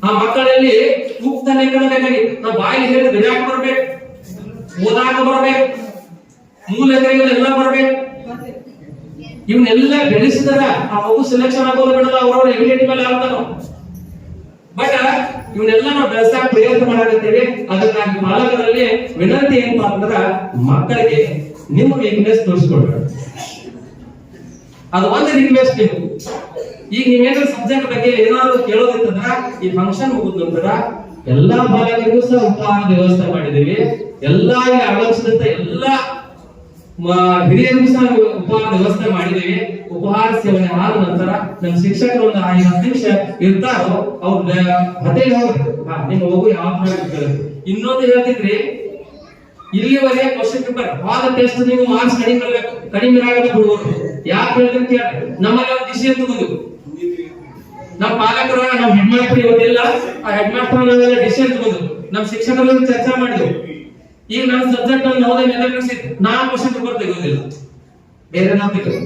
ಆ ಮಕ್ಕಳಲ್ಲಿ ಸೂಕ್ತ ಲೇಖನ ಬೇಕಾಗಿ ನಾ ಬಾಯಲ್ಲಿ ಹೇಳಿ ಬಿಡಾಕ ಬರ್ಬೇಕು, ಓದಾಕ ಬರ್ಬೇಕು, ಮೂಲಗಳೆಲ್ಲ ಬರ್ಬೇಕು. ಇವನ್ನೆಲ್ಲ ಬೆಳೆಸಿದಾಗ ಆ ಮಗು ಸೆಲೆಕ್ಷನ್ ಆಗೋದು ಬಿಡಲ್ಲ, ಅವ್ರವ್ರ ಎಬಿಲಿಟಿ ಮೇಲೆ ಆಗ್ತಾನ. ಬಟ್ ಇವನ್ನೆಲ್ಲ ನಾವು ಬೆಳೆಸಾಕ ಪ್ರಯತ್ನ ಮಾಡಾಕತ್ತೀವಿ. ಅದಕ್ಕಾಗಿ ಪಾಲಕರಲ್ಲಿ ವಿನಂತಿ ಏನಪ್ಪಾ ಅಂದ್ರ ಮಕ್ಕಳಿಗೆ ನಿಮ್ಮ ವೀಕ್ನೆಸ್ ತೋರಿಸ್ಕೊಡ್ರಿ. ಅದು ಒಂದು ರಿಕ್ವೆಸ್ಟ್. ನೀವು ಈಗ ನೀವೇನಾದ್ರು ಸಬ್ಜೆಕ್ಟ್ ಬಗ್ಗೆ ಏನಾದ್ರು ಕೇಳೋದಿತ್ತಂದ್ರ ಈ ಫಂಕ್ಷನ್ ಮುಗಿದ ನಂತರ ಎಲ್ಲಾ ಬಾಲಕರಿಗೂ ಸಹ ಉಪಹಾರದ ವ್ಯವಸ್ಥೆ ಮಾಡಿದೀವಿ. ಎಲ್ಲಾ ಅಳವಡಿಸಿದಂತ ಎಲ್ಲಾ ಹಿರಿಯರಿಗೂ ಸಹ ಉಪಹಾರದ ವ್ಯವಸ್ಥೆ ಮಾಡಿದೀವಿ. ಉಪಹಾರ ಸೇವನೆ ಆದ ನಂತರ ನಮ್ಮ ಶಿಕ್ಷಕರು ಒಂದು 5-10 ನಿಮಿಷ ಇರ್ತಾರೋ ಅವ್ರ ಹೊಟ್ಟೆಗೆ ಹೋಗ್ರಿ. ನಿಮ್ಮ ಮಗು ಯಾವ ತರ. ಇನ್ನೊಂದು ಹೇಳ್ತಿದ್ರಿ, ಇಲ್ಲಿವರೆಗೆ ಕ್ವಶನ್ ಪೇಪರ್ ಆದ ಟೆಸ್ಟ್ ನೀವು ಮಾರ್ಕ್ಸ್ ಕಡಿಮೆ ಆಗಲ್ಲ ಬಿಡುವರು. ಯಾಕೆ ಹೇಳ್ತೀನಿ ಕೇಳಿ, ನಮ್ಮಲ್ಲಿ ಒಂದು ಡಿಸಿಷನ್ ತಗೊಂಡು ನಮ್ಮ ಪಾಲಕರು ನಮ್ಮ ಹೆಡ್ ಮಾಸ್ಟರ್ ಇವತ್ತಿಲ್ಲ, ಆ ಹೆಡ್ ಮಾಸ್ಟರ್ ನಾವೆಲ್ಲ ಡಿಸಿಷನ್ ತಗೊಂಡು ನಮ್ಮ ಶಿಕ್ಷಕರು ಚರ್ಚೆ ಮಾಡಿದ್ವಿ. ಈಗ ನನ್ನ ಸಬ್ಜೆಕ್ಟ್ ಅಲ್ಲಿ ಯಾವುದೇ ಮೆಥಡ್ ನಾ ಕ್ವಶನ್ ಪೇಪರ್ ತೆಗೋದಿಲ್ಲ, ಬೇರೆ ನಾವು ತೆಗೆದು.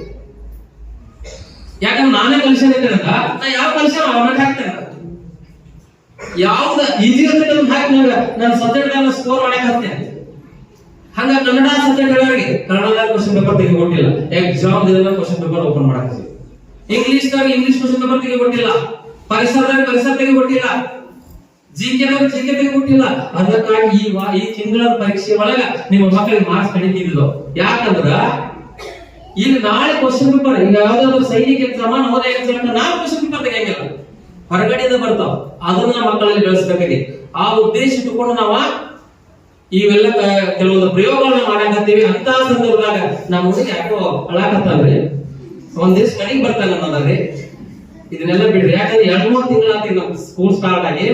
ಯಾಕಂದ್ರೆ ನಾನೇ ಕಲಿಸನ್ ಇದ್ದೇನೆ, ನಾ ಯಾವ ಕಲಿಸನ್ ಅವನ ಹಾಕ್ತೇನೆ. ಯಾವ್ದು ಈಜಿ ಅಂತ ಹಾಕಿ ನನ್ನ ಸಬ್ಜೆಕ್ಟ್ ಸ್ಕೋರ್ ಮಾಡಕ್ ಹಾಕ್ತೇನೆ. ಹಂಗ ಕನ್ನಡ ಸಬ್ಜೆಕ್ಟ್ ಹೇಳೋರಿಗೆ ಕನ್ನಡದಾಗ ಕ್ವಶನ್ ಪೇಪರ್ ತೆಗೆದುಕೊಟ್ಟಿಲ್ಲ. ಎಕ್ಸಾಮ್ ದಿನ ಕ್ವಶನ್ ಪೇಪರ್ ಓಪನ್ ಮಾಡಕ್ಕೆ. ಇಂಗ್ಲಿಷ್ದಾಗ ಇಂಗ್ಲಿಷ್ ಕ್ವಶನ್ ಪೇಪರ್ ತೆಗೆದುಕೊಟ್ಟಿಲ್ಲ. ಪರಿಸರದಾಗ ಪರಿಸರ ತೆಗೆದುಕೊಟ್ಟಿಲ್ಲ. ಜಿಕೆದಾಗ ಜಿಕೆ ತೆಗೆದುಕೊಟ್ಟಿಲ್ಲ. ಅದಕ್ಕಾಗಿ ಈ ತಿಂಗಳ ಪರೀಕ್ಷೆ ಒಳಗ ನಿಮ್ಮ ಮಕ್ಕಳಿಗೆ ಮಾರ್ಕ್ಸ್ ಕಡಿಮೆ ಇದ್ದು. ಯಾಕಂದ್ರ ಈಗ ನಾಳೆ ಕ್ವಶನ್ ಪೇಪರ್ ಈಗ ಯಾವ್ದಾದ್ರು ಸೈನಿಕ ಎಕ್ಸಾಮ್ ನವೋದಯ ಎಕ್ಸಾಮ್ ನಾಳೆ ಕ್ವಶನ್ ಪೇಪರ್ ತೆಗೆಯಂಗಿಲ್ಲ, ಹೊರಗಡೆಯಿಂದ ಬರ್ತಾವ. ಅದನ್ನ ಮಕ್ಕಳಲ್ಲಿ ಬೆಳೆಸಬೇಕಾಗಿ ಆ ಉದ್ದೇಶ ಇಟ್ಟುಕೊಂಡು ನಾವ ಇವೆಲ್ಲ ಕೆಲವೊಂದು ಪ್ರಯೋಗಗಳನ್ನ ಮಾಡಾಕತ್ತೀವಿ. ಅಂತ ಸಂದರ್ಭದಾಗ ನಮ್ಮ ಹುಡುಗಿ ಯಾಕೋ ಅಳಾಕತ್ತಲ್ರಿ, ಒಂದ್ ದಿವಸ ಮನೆಗೆ ಬರ್ತಾನೆ ಅನ್ನೋದ್ರಿ. ಇದನ್ನೆಲ್ಲ ಬಿಡ್ರಿ. ಯಾಕಂದ್ರೆ 2-3 ತಿಂಗಳಾಗ್ತೀವಿ ನಮ್ ಸ್ಕೂಲ್ ಸ್ಟಾರ್ಟ್ ಆಗಿ.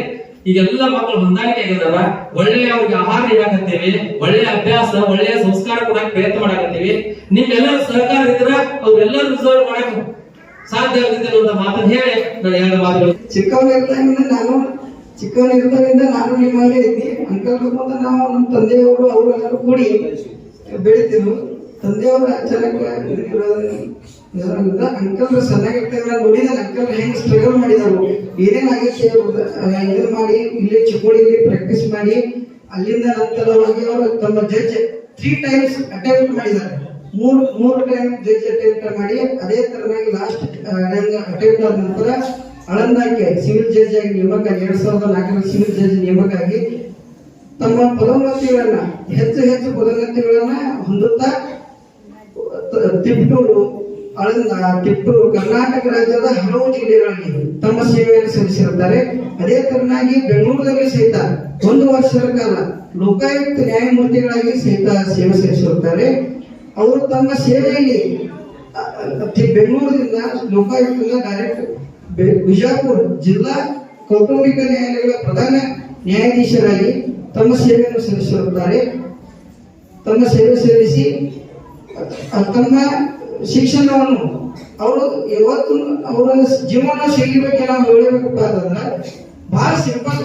ಈಗೆಲ್ಲ ಮಕ್ಕಳು ಹೊಂದಾಣಿಕೆ ಆಗಿದಾರ. ಒಳ್ಳೆಯ ಅವ್ರಿಗೆ ಆಹಾರ ನೀಡಾಕತ್ತೀವಿ, ಒಳ್ಳೆಯ ಅಭ್ಯಾಸ, ಒಳ್ಳೆಯ ಸಂಸ್ಕಾರ ಕೊಡಕ್ ಪ್ರಯತ್ನ ಮಾಡಾಕತ್ತೀವಿ. ನಿಮ್ಗೆಲ್ಲರ ಸಹಕಾರ ಇದ್ರ ಅವ್ರೆಲ್ಲರೂ ರಿಸಲ್ಟ್ ಮಾಡಕ್ ಸಾಧ್ಯ ಆಗುತ್ತೆ ಅಂತ ಮಾತನ್ನ ಹೇಳಿ ನಾನು 2 ಮಾತುಗಳು. ಚಿಕ್ಕವನಿರ್ತಾಗಿಂದ ನಾನು ನಿಮ್ಮಲ್ಲಿ ಇದ್ದಿ. ಅಂಕಲ್ ಮುಂದೆ ನಾವು ನಮ್ಮ ತಂದೆಯವರು ಅವರೆಲ್ಲರೂ ಕೂಡಿ ಬೆಳಿತಿದ್ರು. ತಂದೆಯವರು ಅಂಕಲ್ ಸಣ್ಣಾಗಿರ್ತಾಗ ನೋಡಿದ ಅಂಕಲ್ ಹೆಂಗ್ ಸ್ಟ್ರಗಲ್ ಮಾಡಿದರು, ಏನೇನಾಗಿತ್ತು ಇದನ್ನ ಮಾಡಿ ಇಲ್ಲಿ ಚಿಕ್ಕೋಡಿಯಲ್ಲಿ ಪ್ರಾಕ್ಟೀಸ್ ಮಾಡಿ ಅಲ್ಲಿಂದ ನಂತರವಾಗಿ ಅವರು ತಮ್ಮ ಜಡ್ಜ್ 3 ಟೈಮ್ಸ್ ಅಟೆಂಪ್ಟ್ ಮಾಡಿದ್ದಾರೆ. ಮೂರು ಟೈಮ್ ಜಡ್ಜ್ ಅಟೆಂಪ್ಟ್ ಮಾಡಿ ಅದೇ ತರನಾಗಿ ಲಾಸ್ಟ್ ಅಟೆಂಪ್ಟ್ ಆದ ನಂತರ ಆಳಂದಕ್ಕೆ ಸಿವಿಲ್ ಜಡ್ಜ್ ಆಗಿ ನೇಮಕ 2004 ಸಿವಿಲ್ ಜಡ್ಜ್ ನೇಮಕ ಆಗಿ ತಮ್ಮ ಪದೋನ್ನತಿಗಳನ್ನ ಹೆಚ್ಚು ಪದೋನ್ನತಿಗಳನ್ನ ಹೊಂದುತ್ತಾ ತಿಪ್ಟೂರು, ಆಳಂದ, ತಿಪ್ಟೂರು, ಕರ್ನಾಟಕ ರಾಜ್ಯದ ಹಲವು ಜಿಲ್ಲೆಗಳಲ್ಲಿ ತಮ್ಮ ಸೇವೆಯನ್ನು ಸಲ್ಲಿಸಿರುತ್ತಾರೆ. ಅದೇ ತರನಾಗಿ ಬೆಂಗಳೂರಲ್ಲಿ ಸಹಿತ 1 ವರ್ಷದ ಕಾಲ ಲೋಕಾಯುಕ್ತ ನ್ಯಾಯಮೂರ್ತಿಗಳಾಗಿ ಸಹಿತ ಸೇವೆ ಸಲ್ಲಿಸಿರುತ್ತಾರೆ. ಅವರು ತಮ್ಮ ಸೇವೆಯಲ್ಲಿ ಬೆಂಗಳೂರಿನಿಂದ ಲೋಕಾಯುಕ್ತದಿಂದ ಡೈರೆಕ್ಟ್ ಬಿಜಾಪುರ ಜಿಲ್ಲಾ ಕೌಟುಂಬಿಕ ನ್ಯಾಯಾಲಯಗಳ ಪ್ರಧಾನ ನ್ಯಾಯಾಧೀಶರಾಗಿ ತಮ್ಮ ಸೇವೆಯನ್ನು ಸಲ್ಲಿಸಿರುತ್ತಾರೆ. ತಮ್ಮ ಸೇವೆ ಸಲ್ಲಿಸಿ ತಮ್ಮ ಶಿಕ್ಷಣವನ್ನು ಅವರು ಇವತ್ತು ಅವರ ಜೀವನ ಶೈಲಿ ಬಗ್ಗೆ ನಾವು ಹೇಳಬೇಕಪ್ಪ ಅಂತಂದ್ರೆ ಬಹಳ ಸಿಂಪಲ್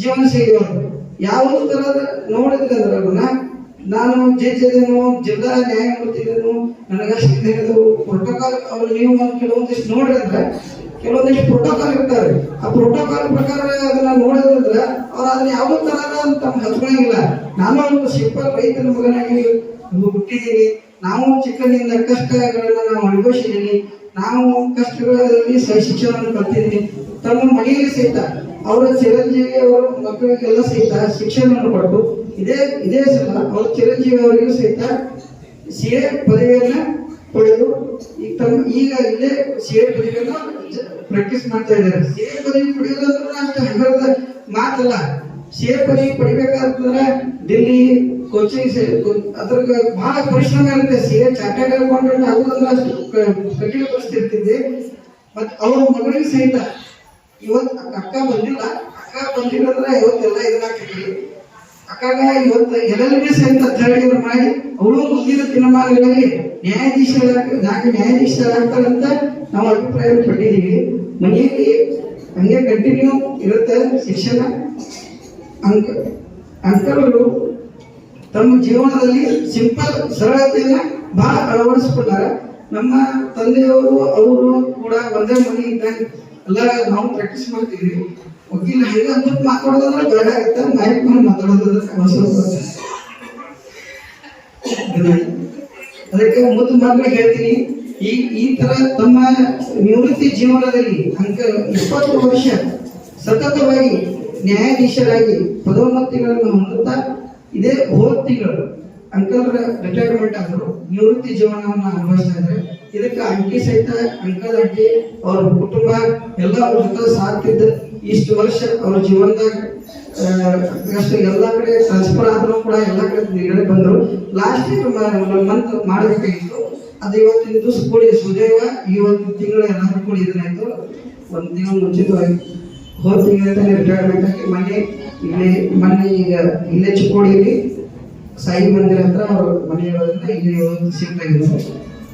ಜೀವನ ಶೈಲಿ ಅವರು. ಯಾವ ತರದ ನೋಡಿದ್ರೆ ಅಂದ್ರೆ ನಾನು ಜೈದೇನು ಜಿಲ್ಲಾ ನ್ಯಾಯಮೂರ್ತಿಗಳನ್ನು ನನಗಷ್ಟು ಪ್ರೋಟೋಕಾಲ್ ಅವರು ನೀವು ಕೆಲವೊಂದಿಷ್ಟು ನೋಡಿದ್ರೆ ಕೆಲವೊಂದಿಷ್ಟು ಪ್ರೋಟೋಕಾಲ್ ಇರ್ತಾರೆ. ಆ ಪ್ರೋಟೋಕಾಲ್ ಪ್ರಕಾರ ಅದನ್ನ ನೋಡಿದ್ರೆ ಅವ್ರು ಅದನ್ನ ಯಾವುದೋ ತರಹ ತಮ್ಮ ಹಚ್ಕೊಳ್ಳಂಗಿಲ್ಲ. ನಾನು ಒಂದು ಸಿಂಪಲ್ ರೈತನ ಮಗನಾಗಿ ಹುಟ್ಟಿದ್ದೀನಿ. ನಾವು ಚಿಕ್ಕನಿಂದ ಕಷ್ಟಗಳನ್ನ ನಾವು ಅನುಭವಿಸಿದ್ದೀನಿ. ನಾವು ಕಷ್ಟಗಳಲ್ಲಿ ಶಿಕ್ಷಣವನ್ನು ಕಲ್ತಿದ್ದೀನಿ. ತಮ್ಮ ಮನೆಯಲ್ಲಿ ಸಹಿತ ಅವರ ಚಿರಂಜೀವಿ ಅವರ ಮಕ್ಕಳಿಗೆಲ್ಲ ಸಹಿತ ಶಿಕ್ಷಣವನ್ನು ಕೊಟ್ಟು ಇದೇ ಸಲ ಅವರ ಚಿರಂಜೀವಿ ಅವರಿಗೂ ಸಹಿತ CA ಪದವಿಯನ್ನ ಪಡೆದು ಈಗ ಇಲ್ಲೇ CA ಪದವಿಯನ್ನು ಪ್ರಾಕ್ಟೀಸ್ ಮಾಡ್ತಾ ಇದ್ದಾರೆ. CA ಪದವಿ ಪಡೆಯೋದು ಅಂದ್ರೆ ಅಷ್ಟು ಹಗರದ ಮಾತಲ್ಲ. CA ಪದವಿ ಪಡಿಬೇಕಾದ್ರೆ ದಿಲ್ಲಿ ಕೋಚಿಂಗ್ ಅದ್ರ ಬಹಳ ಪರಿಶ್ರಮ ಇರುತ್ತೆ. CA ಚಾರ್ಟರ್ಡ್ ಅಕೌಂಟೆಂಟ್ ಆಗುದಂದ್ರೆ ಅಷ್ಟು ಕಠಿಣ ಪರಿಸ್ಥಿತಿ ಇರ್ತಿದೆ. ಮತ್ತೆ ಅವ್ರ ಮಗಳಿಗೆ ಸಹಿತ ಇವತ್ತು ಅಕ್ಕ ಬಂದಿಲ್ಲ ಇವತ್ತೆಲ್ಲ ಇದನ್ನಾಗ್ತಿದ್ವಿ. ಅಕ್ಕಾಗ ಇವತ್ತು LLB ಸಹಿತ ಥರ್ಡ್ ಇಯರ್ ಮಾಡಿ ಅವಳು ಮುಂದಿನ ದಿನಮಾನಗಳಲ್ಲಿ ನ್ಯಾಯಾಧೀಶರಾಗ್ತಾರಂತ ನಾವು ಅಭಿಪ್ರಾಯ ಪಟ್ಟಿದ್ದೀವಿ. ಮನೆಯಲ್ಲಿ ಹಂಗೆ ಕಂಟಿನ್ಯೂ ಇರುತ್ತೆ ಶಿಕ್ಷಣ. ಅಂಕಲರು ತಮ್ಮ ಜೀವನದಲ್ಲಿ ಸಿಂಪಲ್ ಸರಳತೆಯನ್ನ ಬಹಳ ಅಳವಡಿಸಿಕೊಂಡಾರ. ನಮ್ಮ ತಂದೆಯವರು ಅವರು ಕೂಡ ಒಂದೇ ಮನೆ ಇದ್ದಾಗ ಎಲ್ಲ ನಾವು ಪ್ರಾಕ್ಟೀಸ್ ಮಾಡ್ತೀವಿ. ವಕೀಲ ಹಂಗ ಅಂತ ಮಾತಾಡೋದಂದ್ರೆ ಬೇಡ ಆಗುತ್ತೆ. ಮೈಕ್ ಮೇಲೆ ಮಾತಾಡೋದಂದ್ರೆ ಅದಕ್ಕೆ ಮೊದಲು ಮಕ್ಕಳಿಗೆ ಹೇಳ್ತೀನಿ, ಈ ತರ ತಮ್ಮ ನಿವೃತ್ತಿ ಜೀವನದಲ್ಲಿ 20 ವರ್ಷ ಸತತವಾಗಿ ನ್ಯಾಯಾಧೀಶರಾಗಿ ಪದೋನ್ನತಿಗಳನ್ನು ಹೊಂದುತ್ತಾ ಇದೇ ಹೋದ ತಿಂಗಳು ಅಂಕಲ್ರ ರಿಟೈರ್ಮೆಂಟ್ ಆದರು. ನಿವೃತ್ತಿ ಜೀವನವನ್ನು ಅನುಭವಿಸ್ತಾ ಇದ್ದಾರೆ. ಇದಕ್ಕೆ ಅಂಕಿ ಸಹಿತ ಅಂಕಲ್ ಅಡ್ಡಿ ಅವ್ರ ಕುಟುಂಬ ಎಲ್ಲ ಅವ್ರ ಜೊತೆ ಸಾಕ್ತಿದ್ದ. ಇಷ್ಟು ವರ್ಷ ಅವ್ರ ಜೀವನದಾಗ ಅಷ್ಟು ಎಲ್ಲ ಕಡೆ ಟ್ರಾನ್ಸ್ಫರ್ ಆದ್ರೂ ಕೂಡ ಎಲ್ಲ ಕಡೆ ನೀಡೇ ಬಂದರು. ಲಾಸ್ಟ್ ಮಂತ್ ಮಾಡಬೇಕಾಗಿತ್ತು. ಅದು ಇವತ್ತಿನ ದಿವಸ ಕೂಡಿ ಸುದೈವ ಇವತ್ತು ತಿಂಗಳು ಎಲ್ಲರೂ ಕೂಡಿ ಇದನ್ನಾಯ್ತು. 1 ತಿಂಗಳು ಮುಂಚಿತವಾಗಿ ಹೋದ ತಿಂಗಳ ರಿಟೈರ್ಮೆಂಟ್ ಆಗಿ ಮೊನ್ನೆ ಈಗ ಇಲ್ಲೇ ಚಿಕ್ಕೋಡಿಯಲ್ಲಿ ಸಾಯಿ ಮಂದಿರ ಹತ್ರ ಅವ್ರ ಮನೆಯೊಳಗಿಂದ ಇಲ್ಲಿ ಶಿಫ್ಟ್ ಆಗಿದ್ದಾರೆ.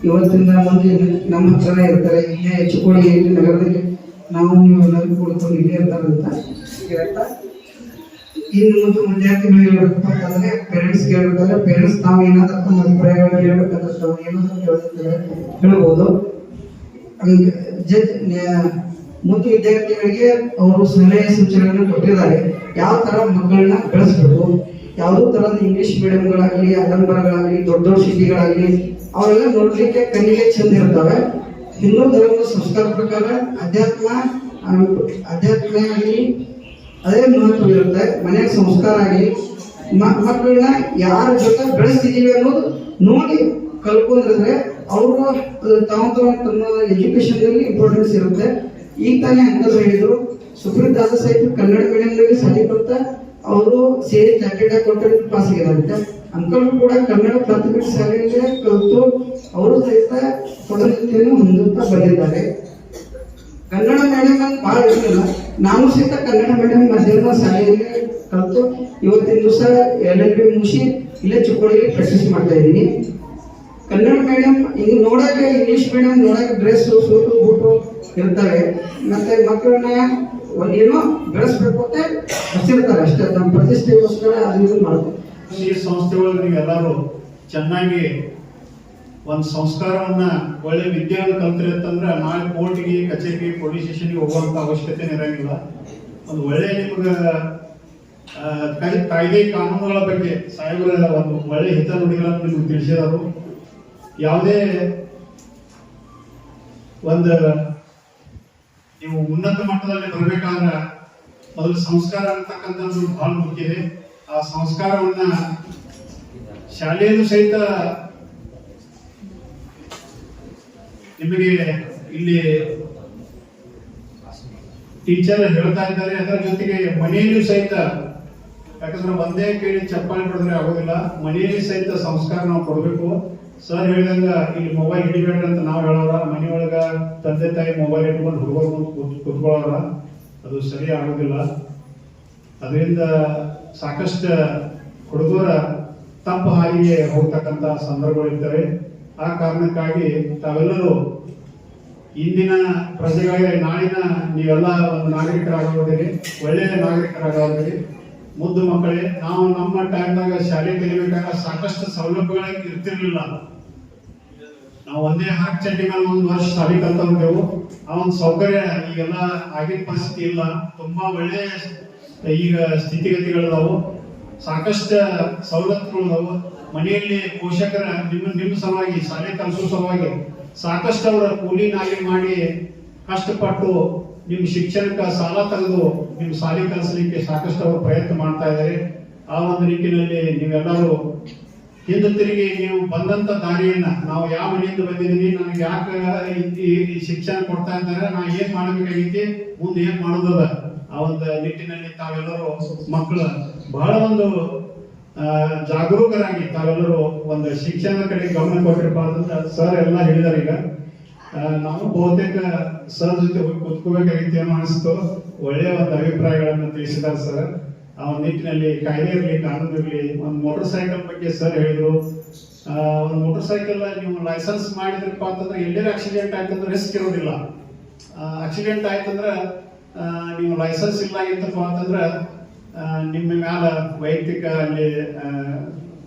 ಇವತ್ತಿಂದ ಮುಂದೆ ನಮ್ಮ ಹತ್ರನೇ ಇರ್ತಾರೆ. ಇಲ್ಲೇ ಚಿಕ್ಕೋಡಿ ನಗರದಲ್ಲಿ ನಾವು ನೀವು ಎಲ್ಲರೂ ಕೂಡ್ಕೊಂಡು ಇಲ್ಲೇ ಇರ್ತಾರಂತ ಹೇಳ್ತಾ ಇನ್ನು ಮುಂದೆ ವಿದ್ಯಾರ್ಥಿಗಳು ಹೇಳ್ಬೇಕಪ್ಪ ಅಂತಂದ್ರೆ ಪೇರೆಂಟ್ಸ್ ಹೇಳ್ಬೇಕಾದ್ರೆ ಪೇರೆಂಟ್ಸ್ ನಾವು ಏನಾದ್ರೂ ತಮ್ಮ ಅಭಿಪ್ರಾಯಗಳನ್ನು ಹೇಳ್ಬೇಕಾದ್ರೆ ನಾವು ಏನಾದ್ರೂ ಹೇಳ್ಬೋದು. ಮುಂದೆ ವಿದ್ಯಾರ್ಥಿಗಳಿಗೆ ಅವರು ಸಲಹೆ ಸೂಚನೆಗಳನ್ನು ಕೊಟ್ಟಿದ್ದಾರೆ. ಯಾವ ತರ ಮಕ್ಕಳನ್ನ ಬೆಳೆಸ್ಬೇಕು, ಯಾವುದೋ ತರದ ಇಂಗ್ಲಿಷ್ ಮೀಡಿಯಂಗಳಾಗಲಿ ಆಡಂಬರಗಳಾಗಲಿ ದೊಡ್ಡ ಸಿಟಿಗಳಾಗಲಿ ಅವೆಲ್ಲ ನೋಡ್ಲಿಕ್ಕೆ ಕಣ್ಣಿಗೆ ಚಂದ ಇರ್ತವೆ. ಹಿಂದೂ ಧರ್ಮದ ಸಂಸ್ಕಾರ ಪ್ರಕಾರ ಅಧ್ಯಾತ್ಮ ಆಗಲಿ ಅದೇ ಮಹತ್ವ ಇರುತ್ತೆ. ಮನೆಯ ಸಂಸ್ಕಾರ ಆಗಲಿ ಮಕ್ಕಳನ್ನ ಯಾರ ಜೊತೆ ಬೆಳೆಸ್ತಿದೀವಿ ಅನ್ನೋದು ನೋಡಿ ಕಲ್ಕೊಂಡಿದ್ರೆ ಅವರು ತಮ್ಮ ಎಜುಕೇಶನ್ ನಲ್ಲಿ ಇಂಪಾರ್ಟೆನ್ಸ್ ಇರುತ್ತೆ. ಈಗ ತಾನೇ ಅಂಕಲ್ ಹೇಳಿದ್ರು ಸುಪ್ರೀಂ ದಾದ ಸಹಿತ ಕನ್ನಡ ಮೀಡಿಯಂನಲ್ಲಿ ಸಾಧಿಕೊಳ್ತಾ ಅವರು ಚಾರ್ಟೆಡ್ ಅಕೌಂಟೆಂಟ್ ಪಾಸ್ ಆಗಿದ್ದಾರೆ. ಅಂಕಲ್ ಕೂಡ ಕನ್ನಡ ಪ್ರಾಥಮಿಕ ಶಾಲೆಯಲ್ಲಿ ಕಲಿತು ಅವರು ಸಹಿತ ಪದೋನ್ನತಿಯನ್ನು ಹೊಂದುತ್ತಾ ಬಂದಿದ್ದಾರೆ. ಕನ್ನಡ ಮೀಡಿಯಂ ಅಂತ ಬಹಳ ಇರಲಿಲ್ಲ. ನಾವು ಸಹಿತ ಕನ್ನಡ ಮೀಡಿಯಂ ಮಾಧ್ಯಮ ಶಾಲೆಯಲ್ಲಿ ಕಲಿತು ಇವತ್ತಿನ ದಿವಸ LLB ಮುಗಿಸಿ ಇಲ್ಲೇ ಚಿಕ್ಕೋಡಿಯಲ್ಲಿ ಪ್ರಾಕ್ಟೀಸ್ ಮಾಡ್ತಾ ಇದ್ದೀನಿ. ಕನ್ನಡ ಮೀಡಿಯಂ ಈಗ ನೋಡಕ್ಕೆ ಇಂಗ್ಲಿಷ್ ಮೀಡಿಯಂ ನೋಡಕ್ಕೆ ಡ್ರೆಸ್ ಸೂಟು ಬೂಟು ಇರ್ತವೆ. ಮತ್ತೆ ಮಕ್ಕಳನ್ನ ಏನೋ ಬೆಳೆಸ್ಬೇಕು ಅಂತ ಹಚ್ಚಿರ್ತಾರೆ ಅಷ್ಟೇ. ನಮ್ಮ ಪ್ರತಿಷ್ಠೆಗೋಸ್ಕರ ಅದು ಮಾಡ್ತಾರೆ. ಈ ಸಂಸ್ಥೆಗಳು ನೀವೆಲ್ಲರೂ ಚೆನ್ನಾಗಿ ಒಂದು ಸಂಸ್ಕಾರವನ್ನ ಒಳ್ಳೆ ವಿದ್ಯೆಯನ್ನು ಕಲ್ತ್ರಿ ಅಂತಂದ್ರೆ ನಾಳೆ ಕೋರ್ಟ್ಗೆ ಕಚೇರಿಗೆ ಪೊಲೀಸ್ ಸ್ಟೇಷನ್ಗೆ ಹೋಗುವಂತ ಅವಶ್ಯಕತೆ ಇರಂಗಿಲ್ಲ. ಒಂದು ಒಳ್ಳೆ ನಿಮ್ಗೆ ಕಾಯ್ದೆ ಕಾನೂನುಗಳ ಬಗ್ಗೆ ಸಾಹೇಬರ ಒಂದು ಒಳ್ಳೆ ಹಿತನುಡಿಗಳನ್ನು ನಿಮ್ಗೆ ತಿಳಿಸಿದರು. ಯಾವುದೇ ಒಂದು ನೀವು ಉನ್ನತ ಮಟ್ಟದಲ್ಲಿ ಬರಬೇಕಾದ್ರೆ ಮೊದಲು ಸಂಸ್ಕಾರ ಅಂತಕ್ಕಂಥದ್ದು ಬಹಳ ಮುಖ್ಯ ಇದೆ. ಆ ಸಂಸ್ಕಾರವನ್ನ ಶಾಲೆಯಲ್ಲೂ ಸಹಿತ ನಿಮಗೆ ಇಲ್ಲಿ ಟೀಚರ್ ಹೇಳ್ತಾ ಇದ್ದಾರೆ, ಅದರ ಜೊತೆಗೆ ಮನೆಯಲ್ಲೂ ಸಹಿತ, ಯಾಕಂದ್ರೆ ಒಂದೇ ಕೇಳಿ ಚಪ್ಪಾಳೆ ಪಡೆದ್ರೆ ಆಗೋದಿಲ್ಲ, ಮನೆಯಲ್ಲಿ ಸಹಿತ ಸಂಸ್ಕಾರ ನಾವು ಕೊಡ್ಬೇಕು. ಸರ್ ಹೇಳಿದಂಗ ಇಲ್ಲಿ ಮೊಬೈಲ್ ಹಿಡಿಬೇಡ್ರಿ ಅಂತ ನಾವು ಹೇಳೋರ, ಮನೆಯೊಳಗ ತಂದೆ ತಾಯಿ ಮೊಬೈಲ್ ಇಟ್ಕೊಂಡು ಹುಡುಗರು ಕುತ್ಕೊಳ್ಳೋರ, ಅದು ಸರಿ ಆಗೋದಿಲ್ಲ. ಅದರಿಂದ ಸಾಕಷ್ಟು ಹುಡುಗರ ತಪ್ಪು ಹಾದಿಗೆ ಹೋಗ್ತಕ್ಕಂತ ಸಂದರ್ಭಗಳು ಇರ್ತವೆ. ಆ ಕಾರಣಕ್ಕಾಗಿ ತಾವೆಲ್ಲರೂ ಇಂದಿನ ಪ್ರಜೆಗಳಿಗೆ ನಾಳಿನ ನೀವೆಲ್ಲ ಒಂದು ನಾಗರಿಕರಾಗೋದಿರಿ, ಒಳ್ಳೆಯ ನಾಗರಿಕರಾಗೋದಿರಿ. ಮುದ್ದು ಮಕ್ಕಳೇ, ನಾವು ನಮ್ಮ ಟೈಮ್ನಾಗ ಶಾಲೆ ಕಲಿಬೇಕಾಗ ಸಾಕಷ್ಟು ಸೌಲಭ್ಯಗಳ ಇರ್ತಿರ್ಲಿಲ್ಲ. ನಾವು ಒಂದೇ ಹಾಕ್ ಚಡ್ಡಿ ಮೇಲೆ ಒಂದು ವರ್ಷ ಶಾಲೆ ಕಲ್ತಂದೇವು. ಆ ಒಂದು ಸೌಕರ್ಯ ಈಗೆಲ್ಲ ಆಗಿನ ಪರಿಸ್ಥಿತಿ ಇಲ್ಲ. ತುಂಬಾ ಒಳ್ಳೆ ಈಗ ಸ್ಥಿತಿಗತಿಗಳಿದಾವು, ಸಾಕಷ್ಟು ಸವಲತ್ತುಗಳಿದಾವು. ಮನೆಯಲ್ಲಿ ಪೋಷಕರ ನಿಮ್ಮ ಸಲುವಾಗಿ ಶಾಲೆ ಕಲಿಸೋ ಸಲುವಾಗಿ ಸಾಕಷ್ಟು ಅವರ ಕೂಲಿ ನಾಲಿ ಮಾಡಿ ಕಷ್ಟಪಟ್ಟು ನಿಮ್ಮ ಶಿಕ್ಷಣಕ್ಕೆ ಸಾಲ ತೆಗೆದು ನಿಮ್ಮ ಶಾಲೆ ಕಲಿಸಲಿಕ್ಕೆ ಸಾಕಷ್ಟು ಅವರು ಪ್ರಯತ್ನ ಮಾಡ್ತಾ ಇದ್ದಾರೆ. ಆ ಒಂದು ನಿಟ್ಟಿನಲ್ಲಿ ನೀವೆಲ್ಲರೂ ಹಿಂದೆ ತಿರುಗಿ ನೀವು ಬಂದಂತ ದಾರಿಯನ್ನ, ನಾವು ಯಾವ ಮನೆಯಿಂದ ಬಂದಿದ್ದೀವಿ, ನನಗೆ ಯಾಕೆ ಈ ಶಿಕ್ಷಣ ಕೊಡ್ತಾ ಇದ್ದಾರೆ, ನಾ ಏನ್ ಮಾಡಬೇಕಾಗೈತಿ, ಮುಂದೆ ಏನ್ ಮಾಡೋದದ, ಆ ಒಂದು ನಿಟ್ಟಿನಲ್ಲಿ ತಾವೆಲ್ಲರೂ ಮಕ್ಕಳು ಬಹಳ ಒಂದು ಜಾಗರೂಕರಾಗಿ ತಾವೆಲ್ಲರೂ ಒಂದು ಶಿಕ್ಷಣದ ಕಡೆ ಗಮನ ಕೊಟ್ಟಿರಪ್ಪ ಅಂತ ಸರ್ ಎಲ್ಲ ಹೇಳಿದಾರೆ. ಈಗ ನಾವು ಬಹುತೇಕ ಸರ್ ಜೊತೆ ಹೋಗಿ ಕೂತ್ಕೋಬೇಕಾಗಿತ್ತು ಏನೋ ಅನಿಸ್ತು. ಒಳ್ಳೆಯ ಒಂದು ಅಭಿಪ್ರಾಯಗಳನ್ನು ತಿಳಿಸಿದ್ದಾರೆ ಸರ್. ಆ ಒಂದು ನಿಟ್ಟಿನಲ್ಲಿ ಕಾಯ್ದೆ ಇರಲಿ, ಕಾನೂನು ಇರಲಿ. ಒಂದು ಮೋಟರ್ ಸೈಕಲ್ ಬಗ್ಗೆ ಸರ್ ಹೇಳಿದ್ರು. ಒಂದು ಮೋಟರ್ ಸೈಕಲ್ ನೀವು ಲೈಸೆನ್ಸ್ ಮಾಡಿದ್ರಪ್ಪ ಅಂತಂದ್ರೆ ಎಲ್ಲೇ ಆಕ್ಸಿಡೆಂಟ್ ಆಯ್ತಂದ್ರೆ ರಿಸ್ಕ್ ಇರೋದಿಲ್ಲ. ಆಕ್ಸಿಡೆಂಟ್ ಆಯ್ತಂದ್ರೆ ನೀವು ಲೈಸೆನ್ಸ್ ಇಲ್ಲ ಆಗಿತ್ತಪ್ಪ ಅಂತಂದ್ರೆ ನಿಮ್ಮ ಮ್ಯಾಲ ವೈಯಕ್ತಿಕ ಅಲ್ಲಿ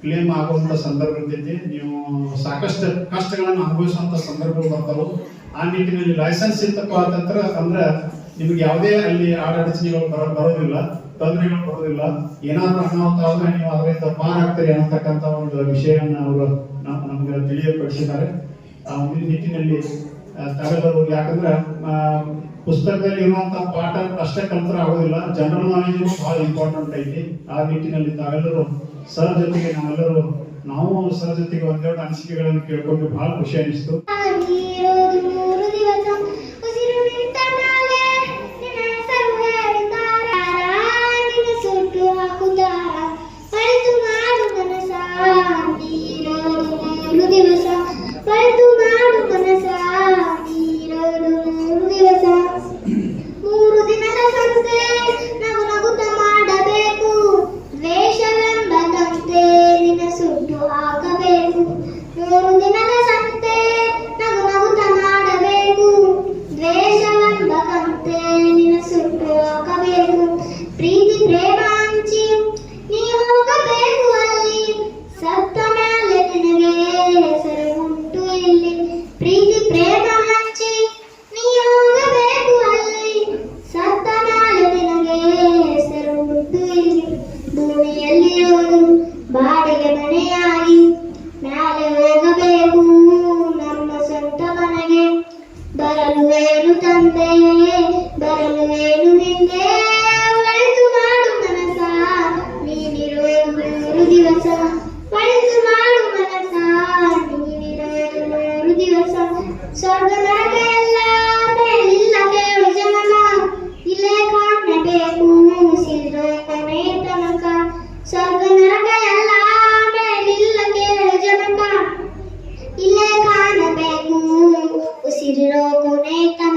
ಕ್ಲೇಮ್ ಆಗುವಂತ ಸಂದರ್ಭ ಇರ್ತೈತಿ. ನೀವು ಸಾಕಷ್ಟು ಕಷ್ಟಗಳನ್ನು ಅನುಭವಿಸುವಂತ ಸಂದರ್ಭಗಳು ಬರ್ತಾವೆ. ಆ ನಿಟ್ಟಿನಲ್ಲಿ ಲೈಸೆನ್ಸ್ ಇತ್ತಪ್ಪ ಅಂತಂದ್ರೆ ನಿಮ್ಗೆ ಯಾವುದೇ ಅಲ್ಲಿ ಅಡಚಣೆಗಳು ಬರೋದಿಲ್ಲ, ತೊಂದರೆಗಳು ಬರೋದಿಲ್ಲ. ಏನಾದ್ರೂ ಅನಾಹುತ ಆದ್ರೆ ನೀವು ಅದರಿಂದ ಪಾರಾಗ್ತೀರಿ ಅನ್ನತಕ್ಕಂತ ಒಂದು ವಿಷಯವನ್ನು ಅವರು ನಮ್ಗೆ ತಿಳಿಯಪಡಿಸಿದ್ದಾರೆ. ಆ ಒಂದು ನಿಟ್ಟಿನಲ್ಲಿ ತಾವೆಲ್ಲರೂ, ಯಾಕಂದ್ರೆ ಪುಸ್ತಕದಲ್ಲಿ ಇರುವಂತಹ ಪಾಠ ಅಷ್ಟೇ ಕಲ್ತರ ಆಗೋದಿಲ್ಲ, ಜನರಲ್ ನಾಲೆಜ್ ಬಹಳ ಇಂಪಾರ್ಟೆಂಟ್ ಐತಿ. ಆ ನಿಟ್ಟಿನಲ್ಲಿ ತಾವೆಲ್ಲರೂ ಸರ್ ಜೊತೆಗೆ ನಾವು ಸರ್ ಜೊತೆಗೆ ಒಂದೆರಡು ಅನಿಸಿಕೆಗಳನ್ನು ಕೇಳ್ಕೊಂಡು ಬಹಳ ಖುಷಿ ಅನಿಸ್ತು. ಬಾಡಿಗೆ ಮನೆಯಾಗಿ ಮ್ಯಾಲೆ ಹೋಗಬೇಕು ನಮ್ಮ ಸ್ವಂತ ಮನೆಗೆ. ಬರಲು ಏನು ತಂದೆ, ಬರಲು ಏನು ಹಿಂದೆ, ಒಳಿತು ಮಾಡು ಮನಸ ನೀನಿರೋದು 3 ದಿವಸ, ಒಳಿತು ಮಾಡು ಮನಸ ನೀನಿರೋದು 3 ದಿವಸ. ಸ್ವರ್ಗ ನರಕ ಎಲ್ಲ ಮೇಲಿಲ್ಲ ಕೇಳು ಜನಕ, ಇಲ್ಲೇ ಕಾಣಬೇಕು ಸಿರೋ ಕೊನೆ ತನಕ. ಸ್ವರ್ಗ ನರಕ ಎಲ್ಲ ಮೇಲಿಲ್ಲ ಕೇಳು ಜನಕ, ಇಲ್ಲೇ ಕಾಣಬೇಕು ಉಸಿರಿರೋ ಕೊನೆ ತನಕ.